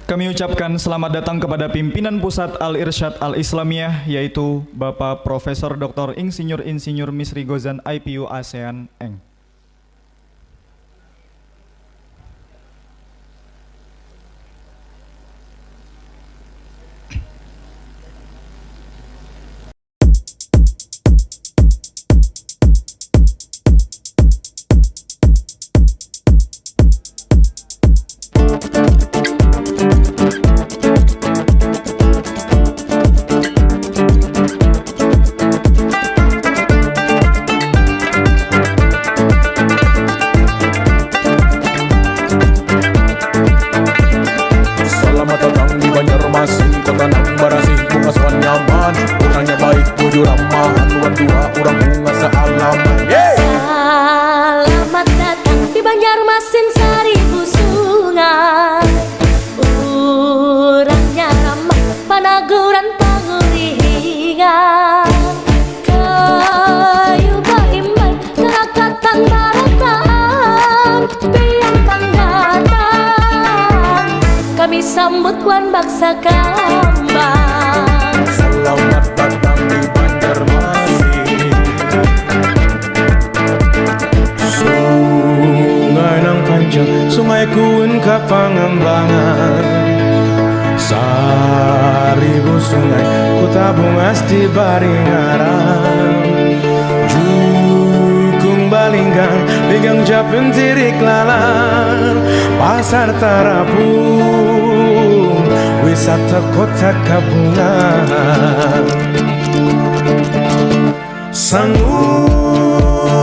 Kami ucapkan selamat datang kepada pimpinan Pusat Al-Irsyad Al-Islamiyah, yaitu Bapak Profesor Dr. Insinyur Misri Gozan IPU ASEAN Eng. Kota nang barasih bunga soan nyaman, orangnya baik, bujur ramah, haluan dua orang bunga sealaman. Selamat datang di Banjarmasin seribu sungai. Orangnya ramah, panaguran panguringan. Kayu baimbai, kerakatan baratan, biang pangdatan. Kami sambut Wan Baksa Kambang. Selamat datang di Banjarmasin. Sungai nang panjang, sungai kuun ka Pangembangan. Seribu sungai, ku tabung asti baringaran. Jukung balinggang, pegang japin tirik lalang. Pasar Tarapung, wisata kota Kabungan. Sangu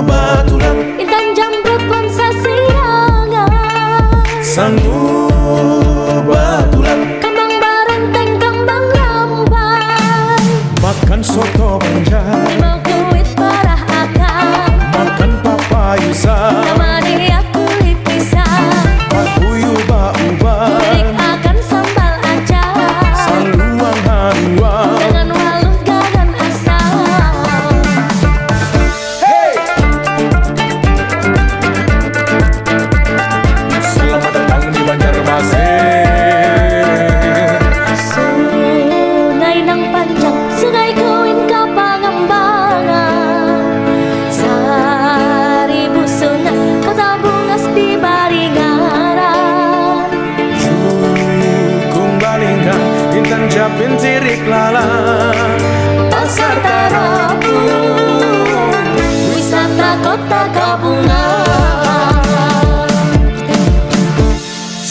baturan, Intan Jamrut Wan Sasirangan. sangu baturan, Kembang barenteng, kembang rampai. makan soto banjar, Mau kuit parah akan, makan papayusa, nama dia kulit pisang. pakuyu bauba, Kulik akan sambal acar, saluang harua. dengan waluh ganan asam. Selamat datang di Banjarmasin. Sungai nang panjang, sungai kuin ka Pangembangan. Seribu sungai, kota bungas di Baringaran. Jukung balinggang, intan japin tirik lalang. Pasar Tarapung, wisata kota Kabungan.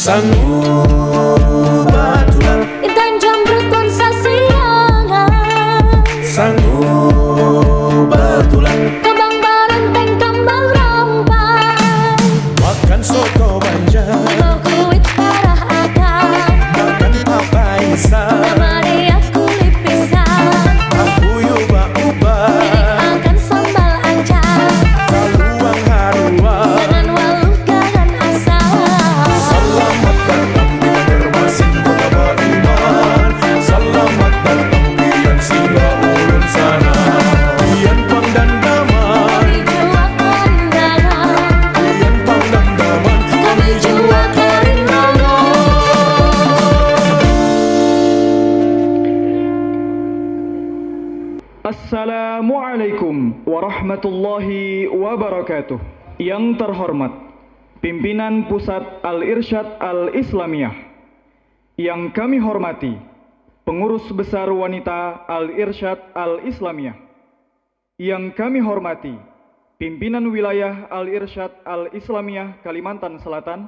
Sangu baturan, Intan Jamrut Wan Sasirangan. sangu baturan, Kembang barenteng, kembang rampai. makan soto banjar, Mau kuit parah akan, makan papayusa, nama dia kulit pisang. pakuyu bauba, Akan sambal acar, saluang harua. dengan waluh ganan asam. Selamat datang di Banjarmasin, kota beriman. Selamat datang pian singa ulun sana, pian pang dan daman, Kami jua kondangan, pian pang dan daman, kami jua keringangan. Assalamualaikum warahmatullahi wabarakatuh. Yang terhormat pimpinan Pusat Al-Irsyad Al-Islamiyah, yang kami hormati pengurus besar wanita Al-Irsyad Al-Islamiyah, yang kami hormati pimpinan wilayah Al-Irsyad Al-Islamiyah Kalimantan Selatan,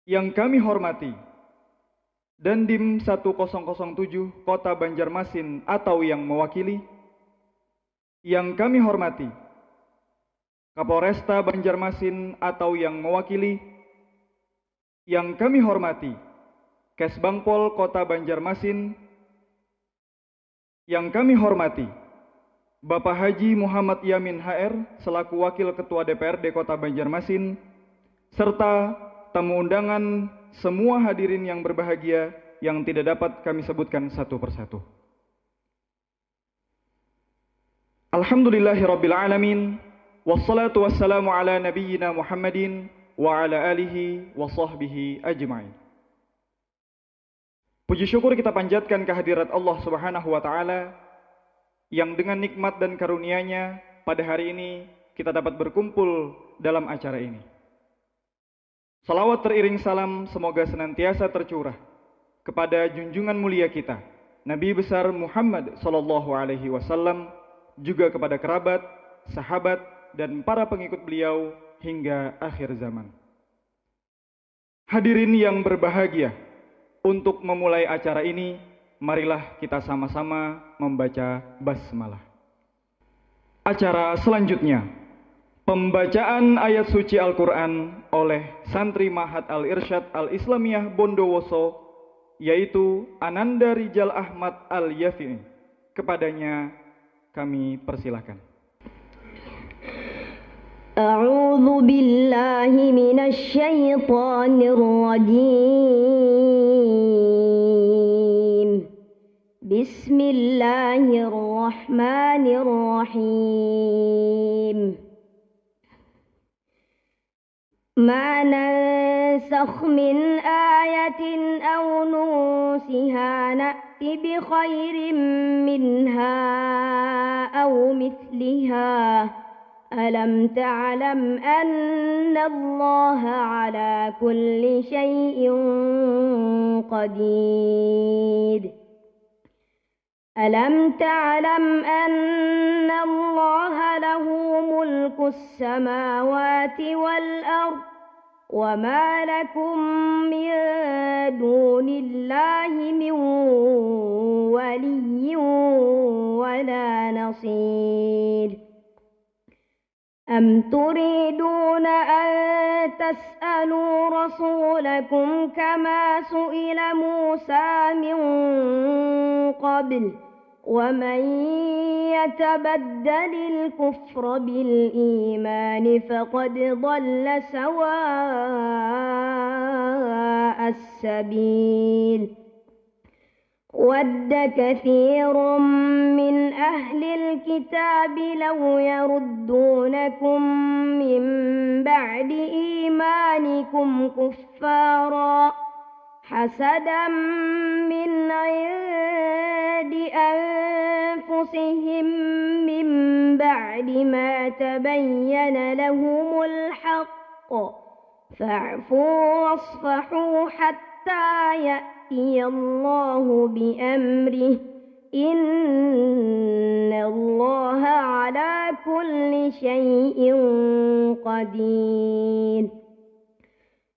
yang kami hormati Dandim 1007 Kota Banjarmasin atau yang mewakili, yang kami hormati Kapolresta Banjarmasin atau yang mewakili, yang kami hormati Kesbangpol Kota Banjarmasin, yang kami hormati Bapak Haji Muhammad Yamin HR selaku Wakil Ketua DPRD Kota Banjarmasin, serta tamu undangan semua hadirin yang berbahagia yang tidak dapat kami sebutkan satu persatu. Alhamdulillahirabbil alamin. Wassalatu wassalamu ala nabiyyina Muhammadin wa ala alihi wa sahbihi ajma'in. Puji syukur kita panjatkan kehadirat Allah Subhanahu wa taala yang dengan nikmat dan karunia-Nya pada hari ini kita dapat berkumpul dalam acara ini. Salawat teriring salam semoga senantiasa tercurah kepada junjungan mulia kita, Nabi besar Muhammad sallallahu alaihi wasallam, juga kepada kerabat, sahabat, dan para pengikut beliau hingga akhir zaman. Hadirin yang berbahagia, untuk memulai acara ini, marilah kita sama-sama membaca basmalah. Acara selanjutnya, pembacaan ayat suci Al-Quran oleh santri Ma'had Al-Irsyad Al-Islamiyah Bondowoso, yaitu Ananda Rijal Ahmad Al-Yafi'i. Kepadanya kami persilahkan. A'udzu billahi minasy syaithanir rajim. Bismillahirrahmanirrahim. Ma nansakh min ayatin aw nusiha na'ti bi khairin minha aw mithliha. Alam ta'lam anna Allah ala kulli syai'in qadir. Alam ta'lam anna Allah lahu mulkus samawati wal ard wa ma lakum min dunillahi min waliyyin wa la nasir. أم تريدون أن تسألوا رسولكم كما سئل موسى من قبل ومن يتبدل الكفر بالإيمان فقد ضل سواء السبيل ود كثير من أهل الكتاب لو يردونكم من بعد إيمانكم كفارا حسدا من عند أنفسهم من بعد ما تبين لهم الحق فاعفوا واصفحوا حتى يأتي الله بأمره إن الله على كل شيء قدير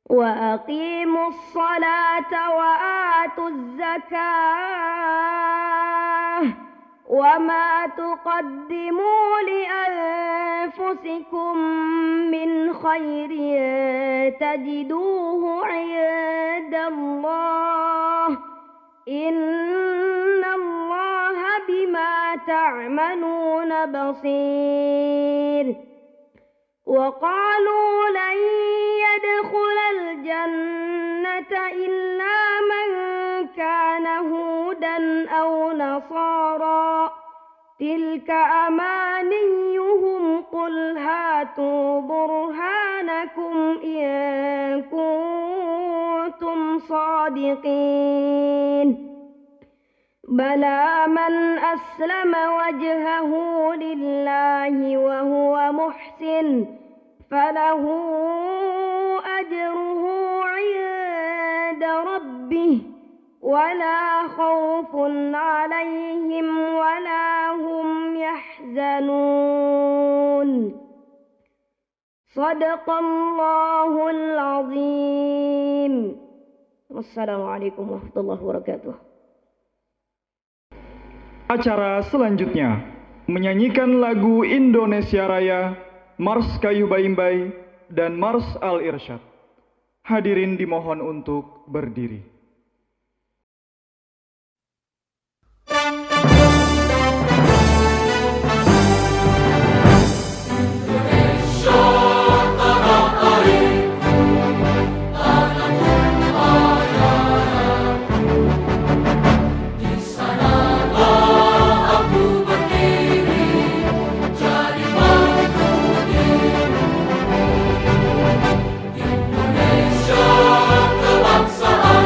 وأقيموا الصلاة وآتوا الزكاة وما تقدموا لأنفسكم من خير تجدوه عند الله إن الله بما تعملون بصير وقالوا لن يدخل الجنة إلا من كان هودا أو نصارى تلك أمانيهم قل هاتوا برهانكم إن كنتم صادقين بلى من أسلم وجهه لله وهو محسن فله أجره عند ربه ولا خوف عليهم ولا هم يحزنون صدق الله العظيم والسلام عليكم ورحمة الله وبركاته. Acara selanjutnya menyanyikan lagu Indonesia Raya, Mars Kayu Baimbai, dan Mars Al-Irsyad. Hadirin dimohon untuk berdiri. Indonesia kebangsaan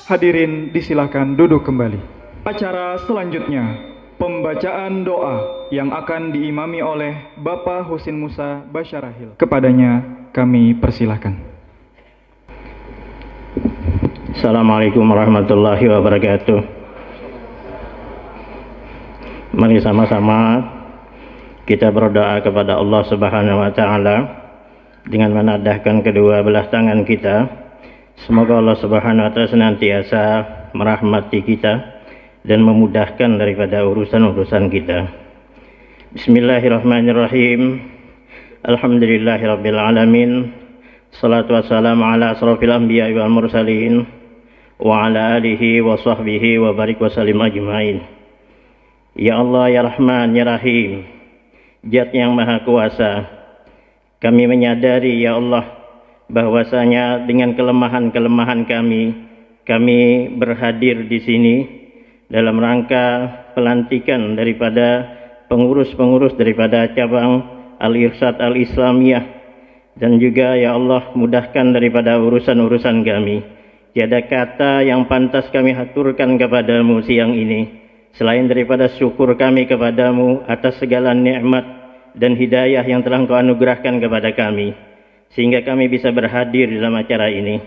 Hadirin disilahkan duduk kembali. Acara selanjutnya, pembacaan doa yang akan diimami oleh Bapak Husin Musa Basyarahil. Kepadanya kami persilahkan. Assalamualaikum warahmatullahi wabarakatuh. Mari sama-sama kita berdoa kepada Allah Subhanahu wa taala dengan menadahkan kedua belah tangan kita. Semoga Allah Subhanahu wa taala senantiasa merahmati kita dan memudahkan daripada urusan-urusan kita. Bismillahirrahmanirrahim. Alhamdulillahirabbil alamin. Salatu wassalamu ala asrofil anbiya'i wal mursalin wa ala alihi wa sahbihi wa barik wa salim ajmain. Ya Allah, ya Rahman, ya Rahim, Zat yang Maha Kuasa, kami menyadari ya Allah bahwasanya dengan kelemahan-kelemahan kami berhadir di sini dalam rangka pelantikan daripada pengurus-pengurus daripada cabang Al-Irsyad Al-Islamiyah, dan juga ya Allah mudahkan daripada urusan-urusan kami. Tiada kata yang pantas kami haturkan kepadamu siang ini selain daripada syukur kami kepadamu atas segala nikmat dan hidayah yang telah Engkau anugerahkan kepada kami, sehingga kami bisa berhadir dalam acara ini.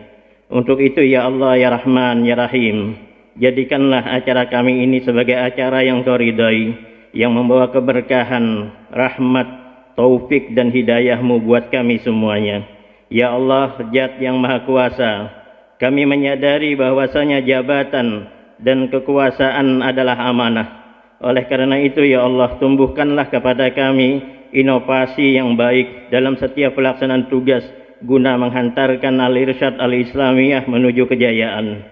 Untuk itu ya Allah, ya Rahman, ya Rahim, jadikanlah acara kami ini sebagai acara yang Kau ridai, yang membawa keberkahan, rahmat, taufik dan hidayah-Mu buat kami semuanya. Ya Allah, Zat yang Maha Kuasa, kami menyadari bahwasanya jabatan dan kekuasaan adalah amanah. Oleh karena itu ya Allah, tumbuhkanlah kepada kami inovasi yang baik dalam setiap pelaksanaan tugas guna menghantarkan Al-Irsyad Al-Islamiyah menuju kejayaan.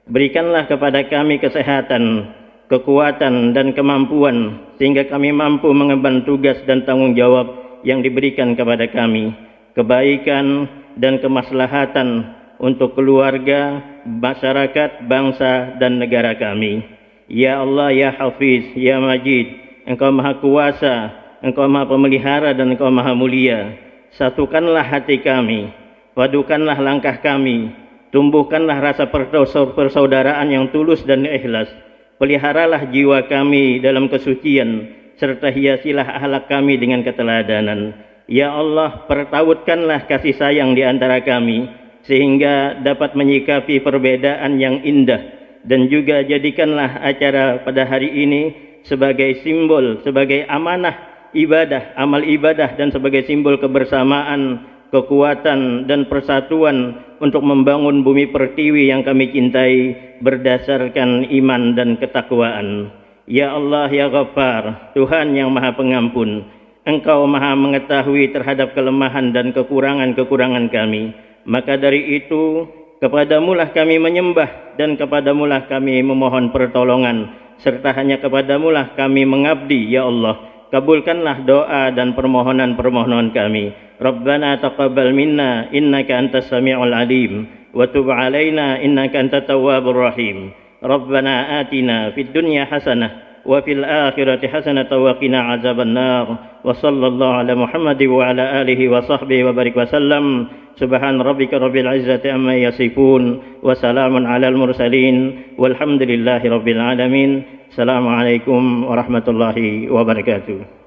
Berikanlah kepada kami kesehatan, kekuatan dan kemampuan sehingga kami mampu mengemban tugas dan tanggung jawab yang diberikan kepada kami, kebaikan dan kemaslahatan untuk keluarga, masyarakat, bangsa dan negara kami. Ya Allah, ya Hafiz, ya Majid, Engkau Maha Kuasa, Engkau Maha Pemelihara dan Engkau Maha Mulia. Satukanlah hati kami, padukanlah langkah kami, tumbuhkanlah rasa persaudaraan yang tulus dan ikhlas. Peliharalah jiwa kami dalam kesucian, serta hiasilah akhlak kami dengan keteladanan. Ya Allah, pertautkanlah kasih sayang di antara kami, sehingga dapat menyikapi perbedaan yang indah, dan juga jadikanlah acara pada hari ini sebagai simbol, sebagai amanah ibadah, amal ibadah, dan sebagai simbol kebersamaan, kekuatan dan persatuan untuk membangun bumi pertiwi yang kami cintai berdasarkan iman dan ketakwaan. Ya Allah, ya Ghaffar, Tuhan yang Maha Pengampun, Engkau Maha mengetahui terhadap kelemahan dan kekurangan-kekurangan kami. Maka dari itu kepadamulah kami menyembah dan kepadamulah kami memohon pertolongan, serta hanya kepadamulah kami mengabdi. Ya Allah, kabulkanlah doa dan permohonan-permohonan kami. Rabbana taqabbal minna innaka antas sami'ul alim wa tub 'alaina innaka antat tawwabur rahim. Rabbana atina fid dunya hasanah wa fil akhirati hasanah wa qina azabannar. Wa sallallahu ala Muhammad wa ala alihi wa sahbihi wa barik wa sallam. Subhan rabbika rabbil izzati amma yasifun wa salamun alal mursalin walhamdulillahi rabbil alamin. Assalamualaikum warahmatullahi wabarakatuh.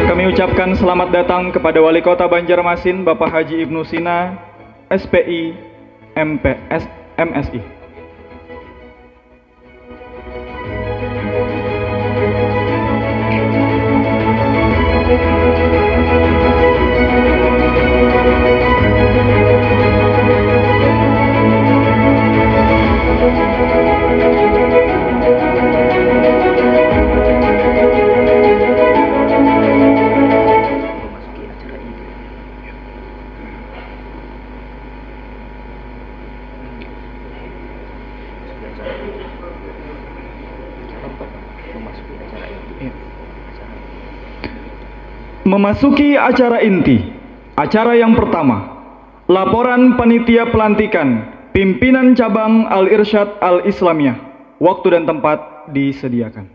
Kami ucapkan selamat datang kepada Wali Kota Banjarmasin Bapak Haji Ibnu Sina, SPI, MPS, MSI. Memasuki acara inti, acara yang pertama, laporan panitia pelantikan Pimpinan Cabang Al-Irsyad Al-Islamiyah. Waktu dan tempat disediakan.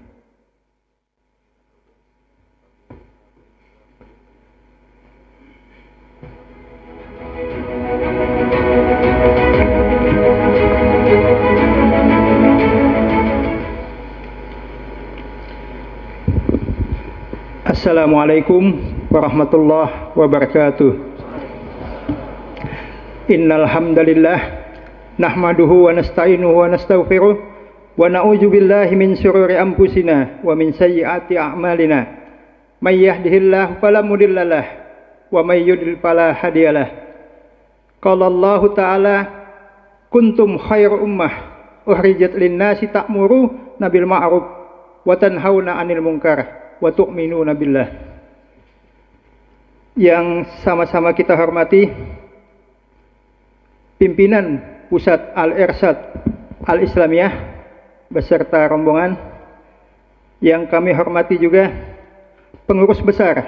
Assalamualaikum warahmatullahi wabarakatuh. Innal hamdalillah nahmaduhu wa nasta'inuhu wa nastaghfiruh wa na'udzu billahi min syururi anfusina wa min sayyiati a'malina. May yahdihillahu fala mudhillalah wa may yudlil fala hadiyalah. Qala Allah Ta'ala kuntum khairu ummah ukhrijat lin-nasi ta'muruna bil ma'ruf wa tanhauna 'anil munkar wa tu'minuna billah. Yang sama-sama kita hormati pimpinan Pusat Al-Irsyad Al-Islamiyah beserta rombongan, yang kami hormati juga pengurus besar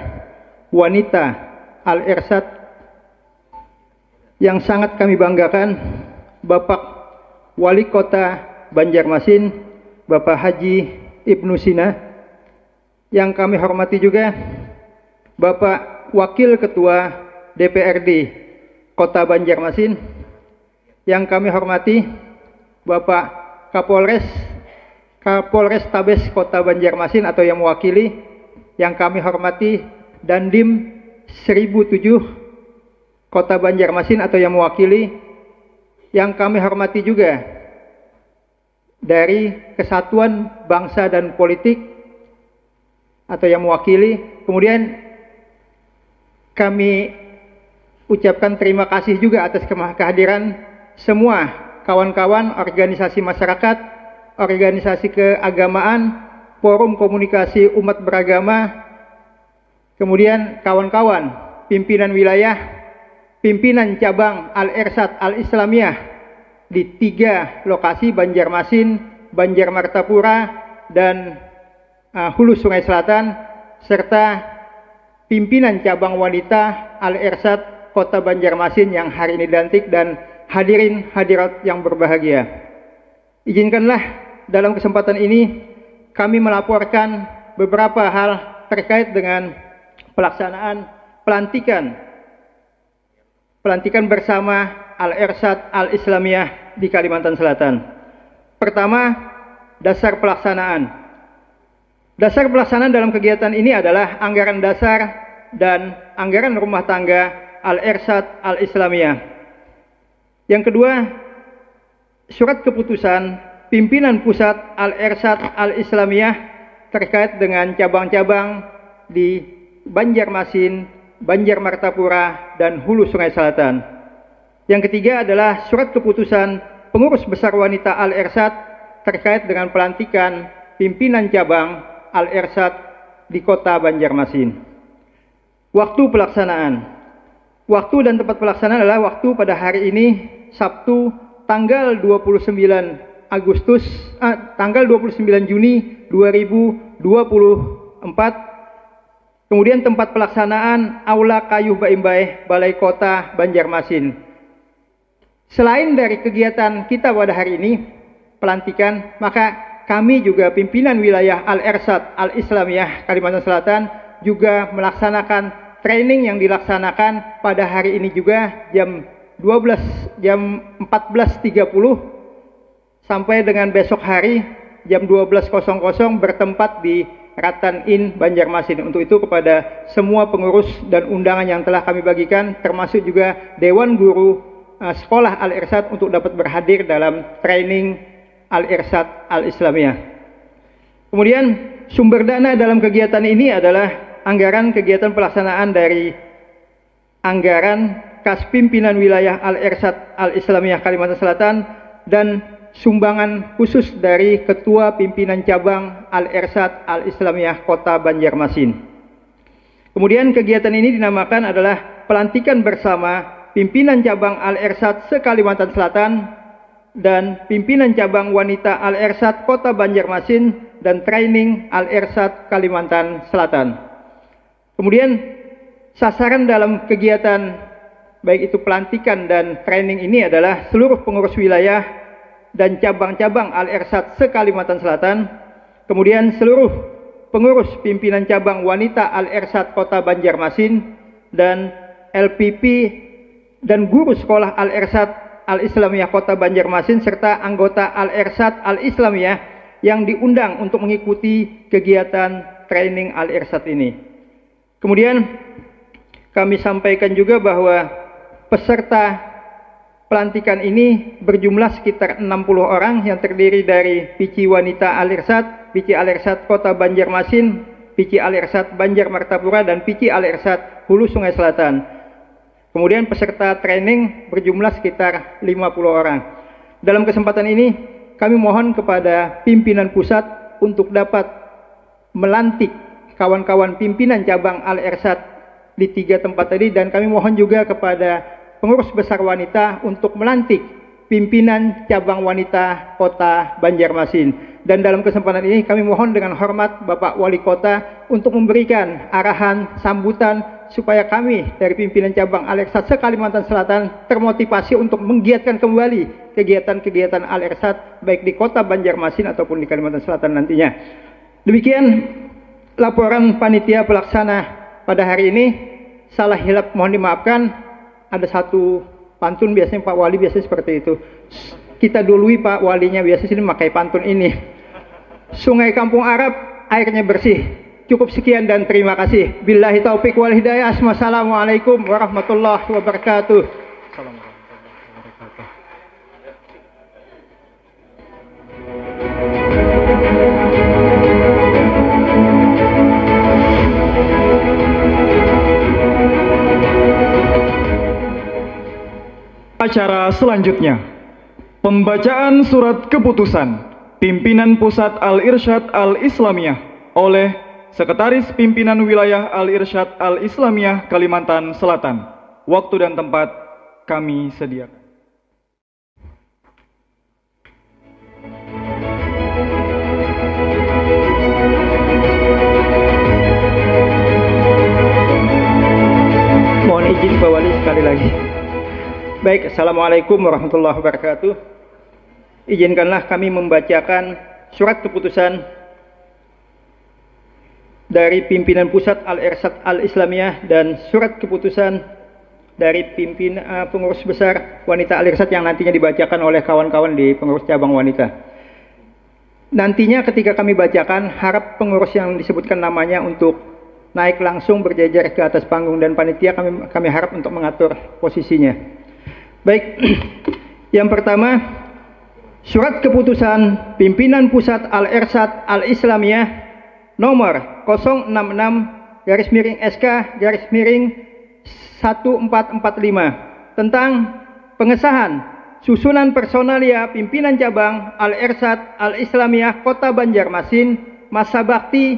wanita Al-Irsyad yang sangat kami banggakan, Bapak Wali Kota Banjarmasin, Bapak Haji Ibnu Sina. Yang kami hormati juga Bapak Wakil Ketua DPRD Kota Banjarmasin. Yang kami hormati Bapak Kapolres Tabes Kota Banjarmasin atau yang mewakili. Yang kami hormati Dandim 1007 Kota Banjarmasin atau yang mewakili. Yang kami hormati juga dari Kesatuan Bangsa dan Politik atau yang mewakili. Kemudian kami ucapkan terima kasih juga atas kehadiran semua kawan-kawan organisasi masyarakat, organisasi keagamaan, forum komunikasi umat beragama, kemudian kawan-kawan pimpinan wilayah, pimpinan cabang Al-Irsyad Al-Islamiyah di 3 lokasi, Banjarmasin, Banjarmartapura, dan Hulu Sungai Selatan, serta pimpinan cabang wanita Al-Irsyad Kota Banjarmasin yang hari ini dilantik, dan hadirin hadirat yang berbahagia. Izinkanlah dalam kesempatan ini kami melaporkan beberapa hal terkait dengan pelaksanaan pelantikan bersama Al-Irsyad Al-Islamiyah di Kalimantan Selatan. Pertama, dasar pelaksanaan. Dasar pelaksanaan dalam kegiatan ini adalah anggaran dasar dan anggaran rumah tangga Al-Irsyad Al-Islamiyah. Yang kedua, surat keputusan pimpinan pusat Al-Irsyad Al-Islamiyah terkait dengan cabang-cabang di Banjarmasin, Banjarmartapura, dan Hulu Sungai Selatan. Yang ketiga adalah surat keputusan pengurus besar wanita Al-Irsyad terkait dengan pelantikan pimpinan cabang Al-Irsyad di Kota Banjarmasin. Waktu pelaksanaan. Waktu dan tempat pelaksanaan adalah waktu pada hari ini Sabtu tanggal 29 Juni 2024. Kemudian tempat pelaksanaan Aula Kayuh Baimbai, Balai Kota Banjarmasin. Selain dari kegiatan kita pada hari ini, pelantikan, maka kami juga pimpinan wilayah Al-Irsyad Al-Islamiyah Kalimantan Selatan juga melaksanakan training yang dilaksanakan pada hari ini juga jam 14.30 sampai dengan besok hari jam 12.00 bertempat di Ratan Inn Banjarmasin. Untuk itu kepada semua pengurus dan undangan yang telah kami bagikan, termasuk juga Dewan Guru Sekolah Al-Irsyad untuk dapat berhadir dalam training Al-Irsyad Al-Islamiyah. Kemudian sumber dana dalam kegiatan ini adalah anggaran kegiatan pelaksanaan dari anggaran kas pimpinan wilayah Al-Irsyad Al-Islamiyah Kalimantan Selatan dan sumbangan khusus dari Ketua Pimpinan Cabang Al-Irsyad Al-Islamiyah Kota Banjarmasin. Kemudian kegiatan ini dinamakan adalah pelantikan bersama pimpinan cabang Al-Irsyad se-Kalimantan Selatan dan pimpinan cabang wanita Al-Irsyad Kota Banjarmasin dan training Al-Irsyad Kalimantan Selatan. Kemudian sasaran dalam kegiatan baik itu pelantikan dan training ini adalah seluruh pengurus wilayah dan cabang-cabang Al-Irsyad se-Kalimantan Selatan, kemudian seluruh pengurus pimpinan cabang wanita Al-Irsyad Kota Banjarmasin, dan LPP dan guru sekolah Al-Irsyad Al-Islamiyah Kota Banjarmasin, serta anggota Al-Irsyad Al-Islamiyah yang diundang untuk mengikuti kegiatan training Al-Irsyad ini. Kemudian kami sampaikan juga bahwa peserta pelantikan ini berjumlah sekitar 60 orang yang terdiri dari PC Wanita Al-Irsyad, PC Al-Irsyad Kota Banjarmasin, PC Al-Irsyad Banjarmartapura, dan PC Al-Irsyad Hulu Sungai Selatan. Kemudian peserta training berjumlah sekitar 50 orang. Dalam kesempatan ini kami mohon kepada pimpinan pusat untuk dapat melantik kawan-kawan pimpinan cabang Al-Irsyad di 3 tempat tadi, dan kami mohon juga kepada pengurus besar wanita untuk melantik pimpinan cabang wanita Kota Banjarmasin. Dan dalam kesempatan ini kami mohon dengan hormat Bapak Wali Kota untuk memberikan arahan sambutan supaya kami dari pimpinan cabang Al-Irsyad se-Kalimantan Selatan termotivasi untuk menggiatkan kembali kegiatan-kegiatan Al-Irsyad baik di Kota Banjarmasin ataupun di Kalimantan Selatan nantinya. Demikian laporan panitia pelaksana pada hari ini. Salah hilap mohon dimaafkan. Ada satu pantun biasanya Pak Wali biasanya seperti itu. Kita dului Pak Walinya biasanya sini memakai pantun ini. Sungai Kampung Arab airnya bersih. Cukup sekian dan terima kasih. Billahi taufik wal hidayah. Wassalamualaikum warahmatullahi wabarakatuh. Acara selanjutnya, pembacaan surat keputusan Pimpinan Pusat Al-Irsyad Al-Islamiyah oleh Sekretaris Pimpinan Wilayah Al-Irsyad Al-Islamiyah Kalimantan Selatan. Waktu dan tempat kami sediakan. Mohon izin Pak Wali sekali lagi. Baik, Assalamualaikum warahmatullahi wabarakatuh. Izinkanlah kami membacakan surat keputusan dari pimpinan pusat Al-Irsyad Al-Islamiyah dan surat keputusan dari pengurus besar wanita Al-Irsyad yang nantinya dibacakan oleh kawan-kawan di pengurus cabang wanita. Nantinya ketika kami bacakan, harap pengurus yang disebutkan namanya untuk naik langsung berjejer ke atas panggung, dan panitia kami harap untuk mengatur posisinya. Baik, yang pertama, surat keputusan Pimpinan Pusat Al-Irsyad Al-Islamiyah nomor 066-SK-1445 tentang pengesahan susunan personalia pimpinan cabang Al-Irsyad Al-Islamiyah Kota Banjarmasin masa bakti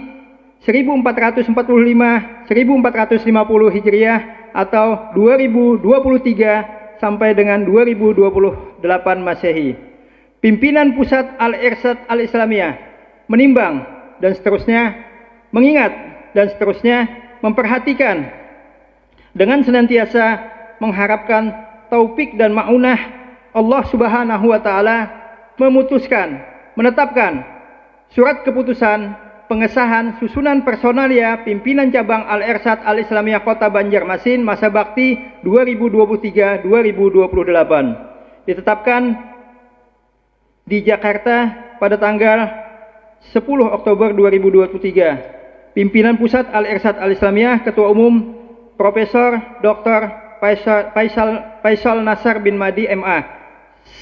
1445-1450 Hijriah atau 2023 sampai dengan 2028 Masehi. Pimpinan Pusat Al-Irsyad Al-Islamiyah menimbang dan seterusnya, mengingat dan seterusnya, memperhatikan dengan senantiasa mengharapkan taufik dan ma'unah Allah Subhanahu wa taala, memutuskan, menetapkan surat keputusan pengesahan susunan personalia pimpinan cabang Al-Irsyad Al-Islamiyah Kota Banjarmasin masa bakti 2023-2028 ditetapkan di Jakarta pada tanggal 10 Oktober 2023. Pimpinan Pusat Al-Irsyad Al-Islamiyah Ketua Umum Profesor Dr. Faisal Nasar bin Madi MA,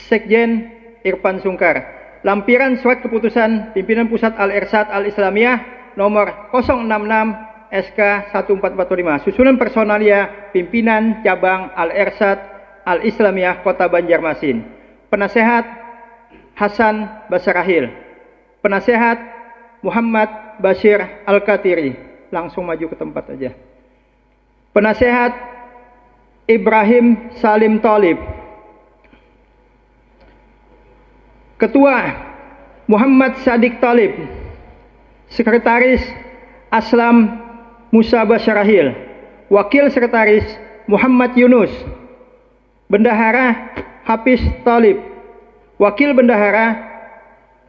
Sekjen Irfan Sungkar. Lampiran surat keputusan Pimpinan Pusat Al-Irsyad Al-Islamiyah nomor 066-SK-1445 susunan personalia pimpinan cabang Al-Irsyad Al-Islamiyah Kota Banjarmasin. Penasehat Hasan Basarahil. Penasehat Muhammad Bashir Al-Katiri. Langsung maju ke tempat aja. Penasehat Ibrahim Salim Talib. Ketua Muhammad Sadiq Talib. Sekretaris Aslam Musa Basarahil. Wakil Sekretaris Muhammad Yunus. Bendahara Hafiz Thalib. Wakil Bendahara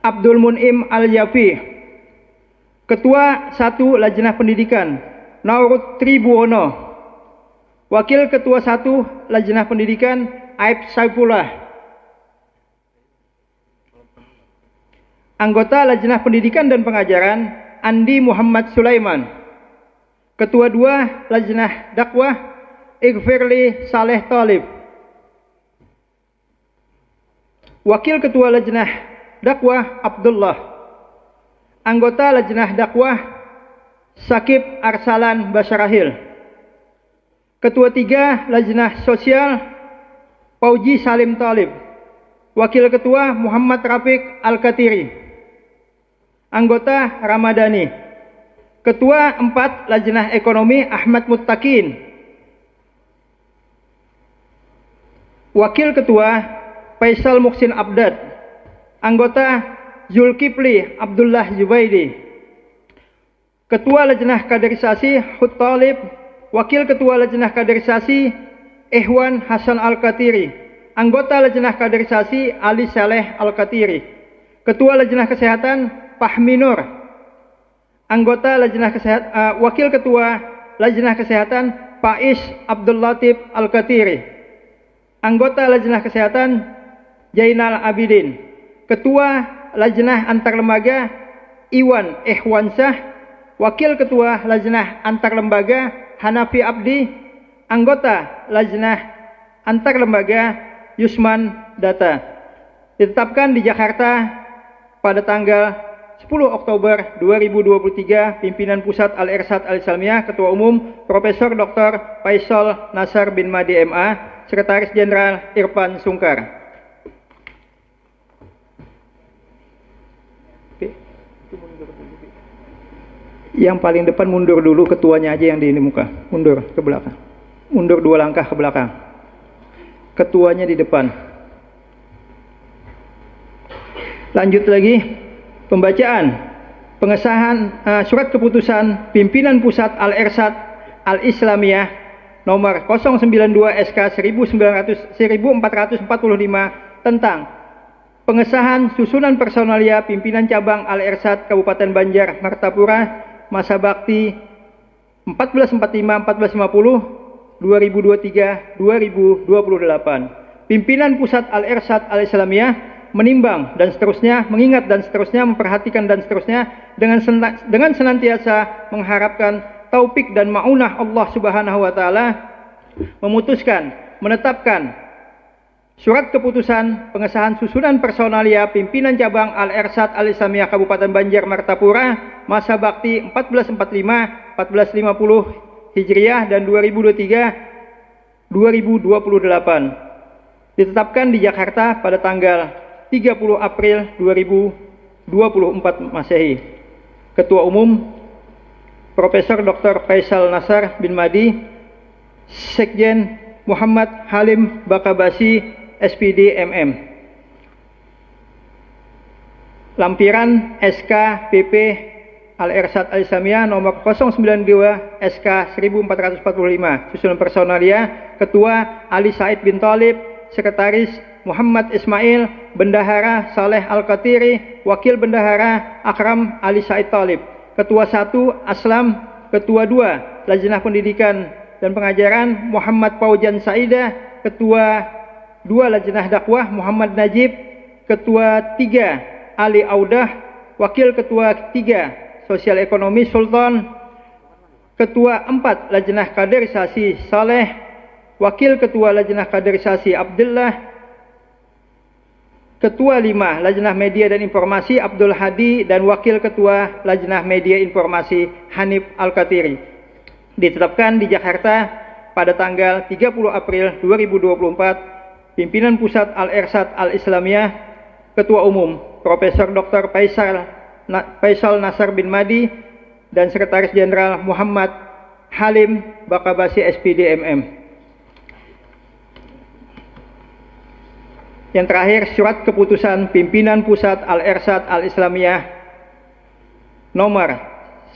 Abdul Mun'im Al-Yafi. Ketua 1 Lajnah Pendidikan Naurut Tribuono. Wakil Ketua 1 Lajnah Pendidikan Aib Saifullah. Anggota Lajnah Pendidikan dan Pengajaran Andi Muhammad Sulaiman. Ketua 2 Lajnah Dakwah Ighfirli Saleh Thalib. Wakil Ketua Lajnah Dakwah Abdullah. Anggota Lajnah Dakwah Sakib Arsalan Basarahil. Ketua 3 Lajnah Sosial Pauji Salim Thalib. Wakil Ketua Muhammad Rafiq Al-Katiri. Anggota Ramadhani. Ketua 4 Lajnah Ekonomi Ahmad Muttaqin. Wakil Ketua Faisal Muhsin Abdad. Anggota Zulkifli Abdullah Zubaidi. Ketua Lajnah Kaderisasi Hud Talib. Wakil Ketua Lajnah Kaderisasi Ihwan Hasan Al-Katiri. Anggota Lajnah Kaderisasi Ali Saleh Al-Katiri. Ketua Lajnah Kesehatan Fahmi Nur. Anggota Lajnah Kesehatan Wakil Ketua Lajnah Kesehatan Faiz Abdul Latif Al-Katiri. Anggota Lajnah Kesehatan Jainal Abidin. Ketua Lajnah Antar Lembaga Iwan Ehwansah. Wakil Ketua Lajnah Antar Lembaga Hanafi Abdi. Anggota Lajnah Antar Lembaga Yusman Data. Ditetapkan di Jakarta pada tanggal 10 Oktober 2023. Pimpinan Pusat Al-Irsyad Al-Islamiyah, Ketua Umum Profesor Dr. Faisal Nasar bin Madi MA, Sekretaris Jenderal Irfan Sungkar. Yang paling depan mundur dulu, ketuanya aja yang di muka. Mundur ke belakang. Mundur 2 langkah ke belakang. Ketuanya di depan. Lanjut lagi. Pembacaan pengesahan surat keputusan Pimpinan Pusat Al-Irsyad Al-Islamiyah nomor 092 SK 1445 tentang pengesahan susunan personalia Pimpinan Cabang Al-Irsyad Kabupaten Banjar Martapura masa bakti 1445-1450 2023-2028. Pimpinan Pusat Al-Irsyad Al-Islamiyah menimbang dan seterusnya, mengingat dan seterusnya, memperhatikan dan seterusnya, dengan senantiasa mengharapkan taufik dan ma'unah Allah Subhanahu wa taala, memutuskan menetapkan surat keputusan pengesahan susunan personalia Pimpinan Cabang Al-Irsyad Al-Islamiyah Kabupaten Banjar Martapura masa bakti 1445-1450 Hijriah dan 2023-2028 ditetapkan di Jakarta pada tanggal 30 April 2024 Masehi. Ketua Umum Profesor Dr. Faisal Nasar bin Madi. Sekjen Muhammad Halim Bakabasi SPD MM. Lampiran SK PP Al-Irsyad Al-Islamiyah nomor 092 SK 1445 susunan personalia Ketua Ali Said bin Thalib, Sekretaris Muhammad Ismail, Bendahara Saleh Al-Katiri, Wakil Bendahara Akram Ali Said Thalib. Ketua 1 Aslam. Ketua 2 Lajnah Pendidikan dan Pengajaran Muhammad Faujan Saidah. Ketua 2 Lajnah Dakwah Muhammad Najib. Ketua 3 Ali Audah. Wakil Ketua 3 Sosial Ekonomi Sultan. Ketua 4 Lajnah Kaderisasi Saleh. Wakil Ketua Lajnah Kaderisasi Abdullah. Ketua 5 Lajnah Media dan Informasi Abdul Hadi dan Wakil Ketua Lajnah Media Informasi Hanif Al-Katiri. Ditetapkan di Jakarta pada tanggal 30 April 2024. Pimpinan Pusat Al-Irsyad Al-Islamiyah, Ketua Umum Profesor Dr. Faisal Nasar bin Madi dan Sekretaris Jenderal Muhammad Halim Bakabasi SPD MM. Yang terakhir, surat keputusan Pimpinan Pusat Al-Irsyad Al-Islamiyah nomor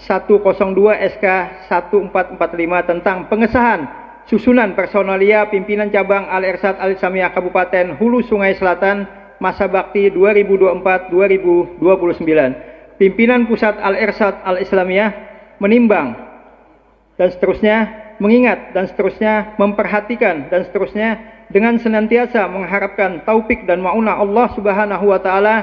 102 SK 1445 tentang pengesahan susunan personalia pimpinan cabang Al-Irsyad Al-Islamiyah Kabupaten Hulu Sungai Selatan masa bakti 2024-2029. Pimpinan Pusat Al-Irsyad Al-Islamiyah menimbang dan seterusnya, mengingat dan seterusnya, memperhatikan dan seterusnya, dengan senantiasa mengharapkan taufik dan ma'unah Allah Subhanahu wa taala,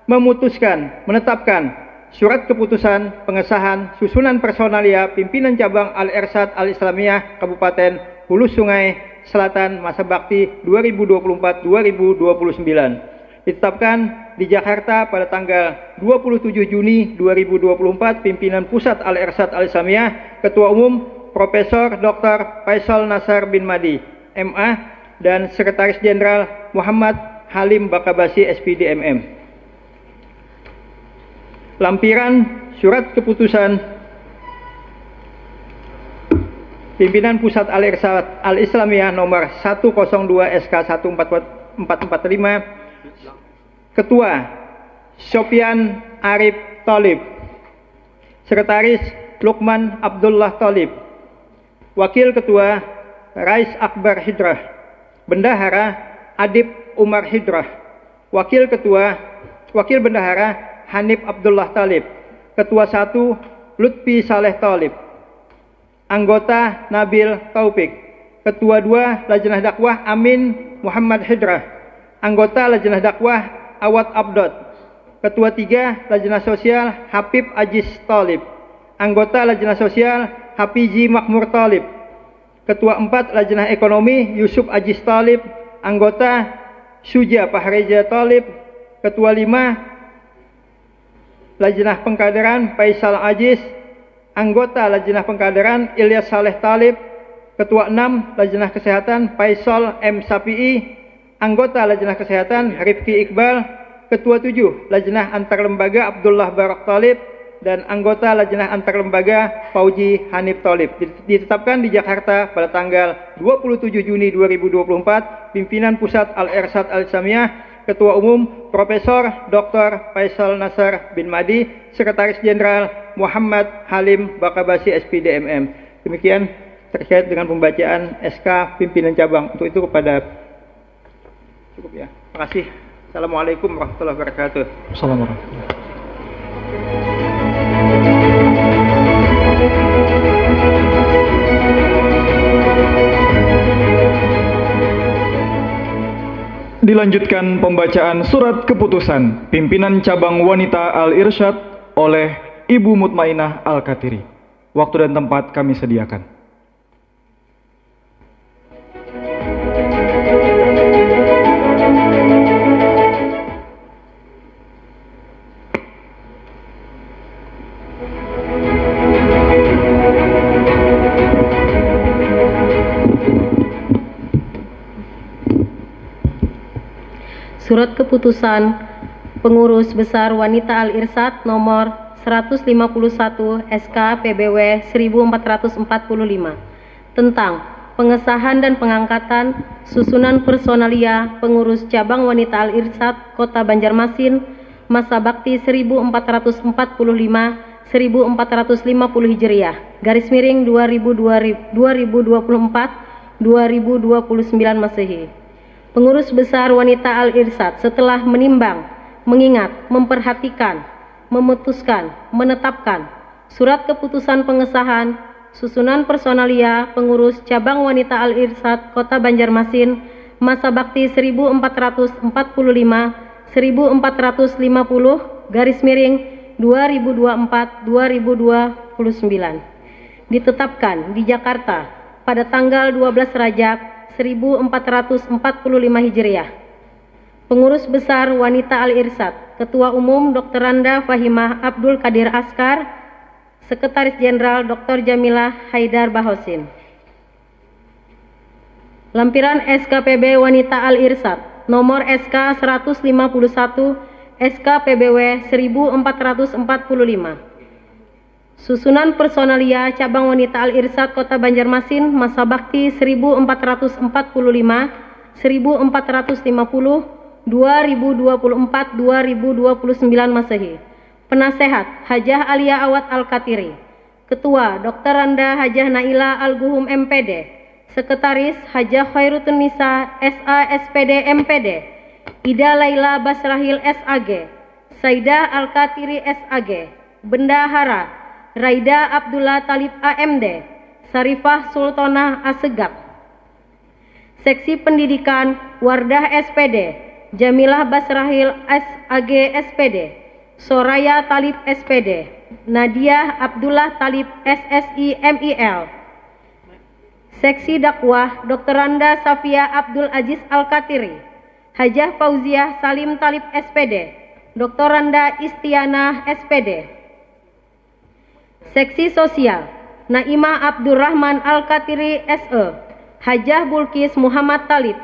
memutuskan, menetapkan surat keputusan pengesahan susunan personalia pimpinan cabang Al-Irsyad Al-Islamiyah Kabupaten Hulu Sungai Selatan masa bakti 2024-2029. Ditetapkan di Jakarta pada tanggal 27 Juni 2024, pimpinan Pusat Al-Irsyad Al-Islamiyah, Ketua Umum Profesor Dr. Faisal Nasar bin Madi, MA, dan Sekretaris Jenderal Muhammad Halim Bakabasi, SPD, MM. Lampiran surat keputusan pimpinan Pusat Al-Irsyad Al-Islamiyah nomor 102 SK 14445, Ketua Sofyan Arif Tholib, Sekretaris Lukman Abdullah Tholib, Wakil Ketua Rais Akbar Hidrah, Bendahara Adib Umar Hidrah, Wakil Bendahara Hanif Abdullah Thalib, Ketua 1 Lutfi Saleh Tholib, Anggota Nabil Taufik, Ketua 2 Lajnah Dakwah Amin Muhammad Hidrah, Anggota Lajnah Dakwah Awad Abdot, Ketua 3 Lajnah Sosial Habib Ajis Tholib, Anggota Lajnah Sosial Hafiji Makmur Tholib, Ketua 4 Lajnah Ekonomi Yusuf Ajis Tholib, Anggota Suja Pahreja Tholib, Ketua 5 Lajnah Pengkaderan Faisal Ajis, Anggota Lajnah Pengkaderan Ilyas Saleh Thalib, Ketua 6 Lajnah Kesehatan Faisal M. Sapi'i, Anggota Lajnah Kesehatan Rifki Iqbal, Ketua 7 Lajnah Antar Lembaga Abdullah Barak Thalib, dan Anggota Lajnah Antar Lembaga Fauji Hanif Tholib. Ditetapkan di Jakarta pada tanggal 27 Juni 2024, pimpinan Pusat Al-Irsyad Al-Islamiyah, Ketua Umum Profesor Dr. Faisal Nasar bin Madi, Sekretaris Jenderal Muhammad Halim Bakabasi, SPD, MM. Demikian terkait dengan pembacaan SK pimpinan cabang. Untuk itu kepada cukup ya. Terima kasih. Assalamualaikum warahmatullahi wabarakatuh. Assalamualaikum. Dilanjutkan pembacaan surat keputusan pimpinan cabang wanita Al-Irsyad oleh Ibu Mutmainah Al-Katiri. Waktu dan tempat kami sediakan. Surat keputusan Pengurus Besar Wanita Al-Irsyad nomor 151 SK PBW 1445 tentang pengesahan dan pengangkatan susunan personalia pengurus cabang wanita Al-Irsyad Kota Banjarmasin masa bakti 1445-1450 Hijriah /2024-2029 Masehi. Pengurus Besar Wanita Al-Irsyad setelah menimbang, mengingat, memperhatikan, memutuskan, menetapkan surat keputusan pengesahan susunan personalia pengurus cabang wanita Al-Irsyad Kota Banjarmasin masa bakti 1445-1450 /2024-2029 ditetapkan di Jakarta pada tanggal 12 Rajab 1445 Hijriah. Pengurus Besar Wanita Al-Irsyad, Ketua Umum Dr. Randa Fahimah Abdul Qadir Askar, Sekretaris Jenderal Dr. Jamilah Haidar Bahosin. Lampiran SKPB Wanita Al-Irsyad, nomor SK 151, SKPBW 1445. Susunan personalia cabang wanita Al-Irsyad Kota Banjarmasin masa bakti 1445-1450 2024-2029 Masehi. Penasehat Hajah Alia Awad Al-Katiri. Ketua Dr. Randa Hajah Naila Al-Guhum MPD. Sekretaris Hajah Khairutunisa Nisa SA SPD MPD, Ida Laila Basrahil SAG, Saidah Al-Katiri SAG, Bendahara Raida Abdullah Talib AMD, Sarifah Sultanah Asegaf. Seksi Pendidikan Wardah SPD, Jamilah Basrahil SAG SPD, Soraya Talib SPD, Nadia Abdullah Talib SSI MIL. Seksi Dakwah Dr. Randa Safia Abdul Aziz Al-Katiri, Hajah Fauziah Salim Talib SPD, Dr. Randa Istiana SPD. Seksi Sosial Naimah Abdurrahman Al-Katiri SE, Hajah Bulkis Muhammad Talib,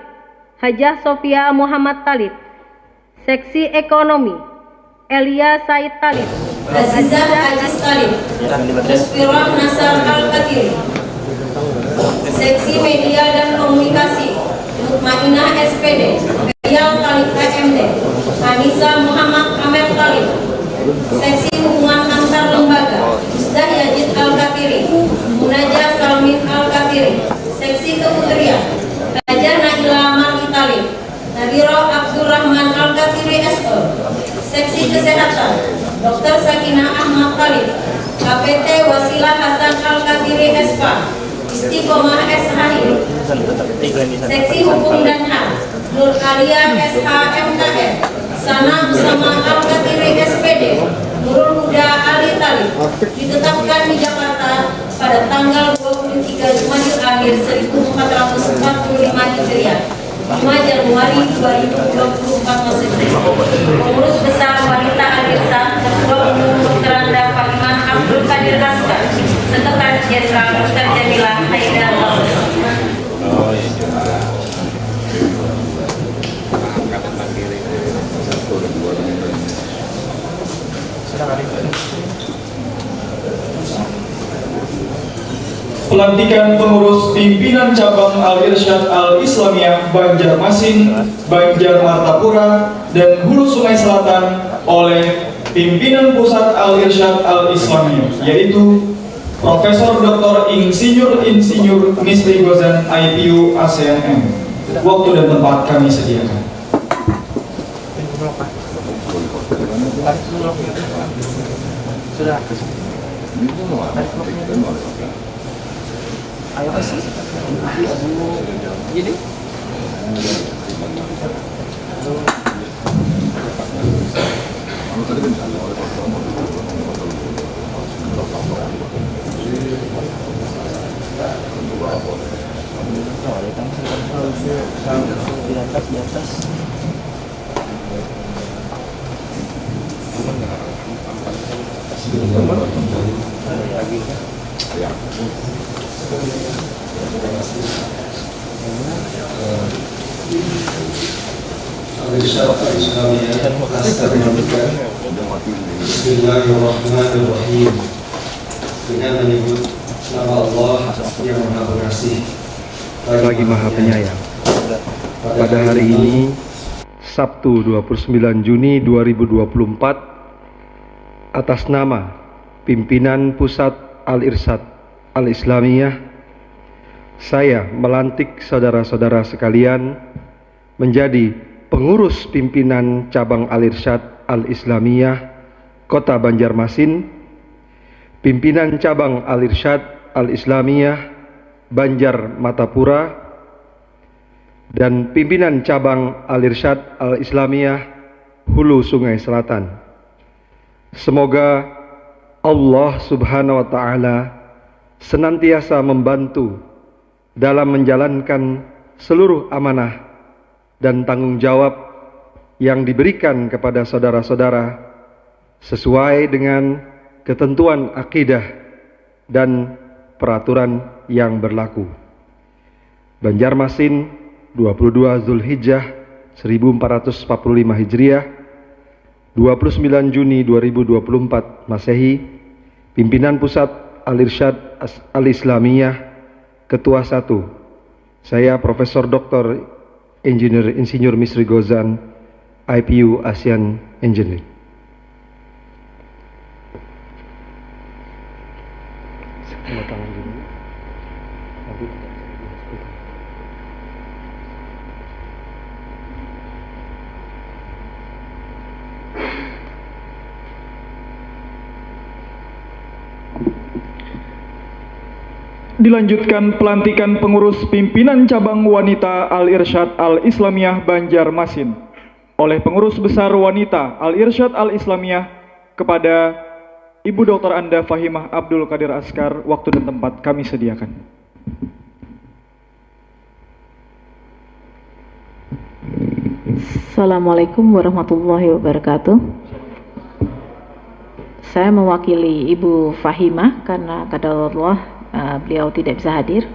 Hajah Sofia Muhammad Talib. Seksi Ekonomi Elia Said Talib, Azizah Aziz Talib, Musfirah Nasar Al-Katiri. Seksi Media dan Komunikasi Mutmainah SPD, Rial Talib AMD, Anissa Muhammad Amel Talib. Seksi Hubungan Antar Lembaga Ustaz Yazid Al-Katiri, Munajah Salmin Al-Katiri. Seksi Kementerian Hajah Naila Margi Talib, Nadiro Abdurrahman Al-Katiri SE. Seksi Kesehatan Dr. Sakinah Ahmad Talib, KPT Wasilah Hasan Al-Katiri SPA, Istiqomah SHI. Seksi Hukum dan HAM Nur Alia SHMKM, Sana Usama Al-Katiri SPD, Nurul Huda Ali Talib. Ditetapkan di Jakarta pada tanggal 23 Jumadil Akhir 1445 Hijriah, 5 Januari 2024 Masehi. Pengurus Besar Wanita Al-Irsad, Ketua Umum Dr. Randa Fahimah Abdul Qadir Askar, Sekretaris Jenderal Dr. Jamilah Haida Laus. Pelantikan pengurus pimpinan cabang Al-Irsyad Al-Islamiyah Banjarmasin, Banjar Martapura, dan Hulu Sungai Selatan oleh pimpinan pusat Al-Irsyad Al-Islamiyah, yaitu Profesor Dr. Insinyur Misri Gozan IPU ASEAN M. Waktu dan tempat kami sediakan. Ayo kasih. Jadi. Di atas. Bismillahirrahmanirrahim. Dengan menyebut nama Allah yang Maha Pengasih lagi Maha Penyayang. Pada hari ini, Sabtu 29 Juni 2024, atas nama pimpinan Pusat Al-Irsyad Al-Islamiyah, saya melantik saudara-saudara sekalian menjadi pengurus pimpinan cabang Al-Irsyad Al-Islamiyah Kota Banjarmasin, pimpinan cabang Al-Irsyad Al-Islamiyah Banjar Matapura, dan pimpinan cabang Al-Irsyad Al-Islamiyah Hulu Sungai Selatan. Semoga Allah Subhanahu wa Ta'ala senantiasa membantu dalam menjalankan seluruh amanah dan tanggung jawab yang diberikan kepada saudara-saudara sesuai dengan ketentuan akidah dan peraturan yang berlaku. Banjarmasin, 22 Zulhijjah 1445 Hijriah, 29 Juni 2024 Masehi, pimpinan Pusat Al-Irsyad Al-Islamiyah, Ketua 1, saya Profesor Dr. Insinyur Misri Gozan, IPU ASEAN Engineering. Dilanjutkan pelantikan pengurus pimpinan cabang wanita Al-Irsyad Al-Islamiyah Banjarmasin oleh pengurus besar wanita Al-Irsyad Al-Islamiyah kepada Ibu Dr. Anda Fahimah Abdul Qadir Askar. Waktu dan tempat kami sediakan. Assalamualaikum warahmatullahi wabarakatuh. Saya mewakili Ibu Fahimah karena qadarullah beliau tidak bisa hadir.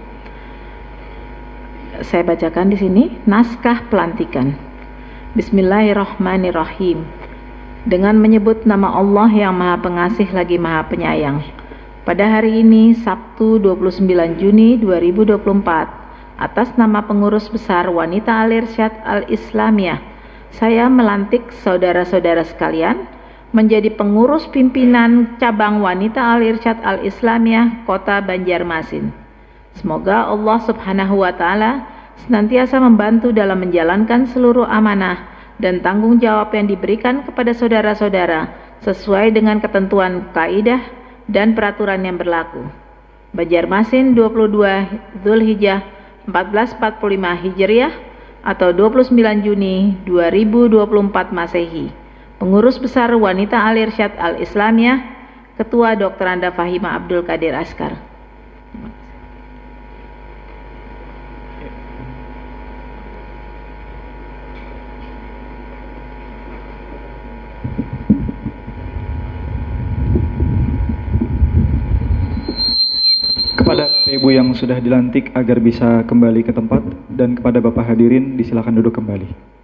Saya bacakan di sini naskah pelantikan. Bismillahirrahmanirrahim. Dengan menyebut nama Allah yang Maha Pengasih lagi Maha Penyayang. Pada hari ini Sabtu 29 Juni 2024, atas nama pengurus besar wanita Al-Irsyad Al-Islamiyah, saya melantik saudara-saudara sekalian menjadi pengurus pimpinan cabang wanita Al-Irsyad Al-Islamiyah Kota Banjarmasin. Semoga Allah Subhanahu wa Ta'ala senantiasa membantu dalam menjalankan seluruh amanah dan tanggung jawab yang diberikan kepada saudara-saudara sesuai dengan ketentuan kaidah dan peraturan yang berlaku. Banjarmasin 22 Zulhijjah 1445 Hijriah atau 29 Juni 2024 Masehi. Pengurus besar wanita Al-Irsyad Al-Islamiyah, Ketua Dr. Anda Fahimah Abdul Qadir Askar. Kepada Ibu yang sudah dilantik agar bisa kembali ke tempat, dan kepada Bapak hadirin disilakan duduk kembali.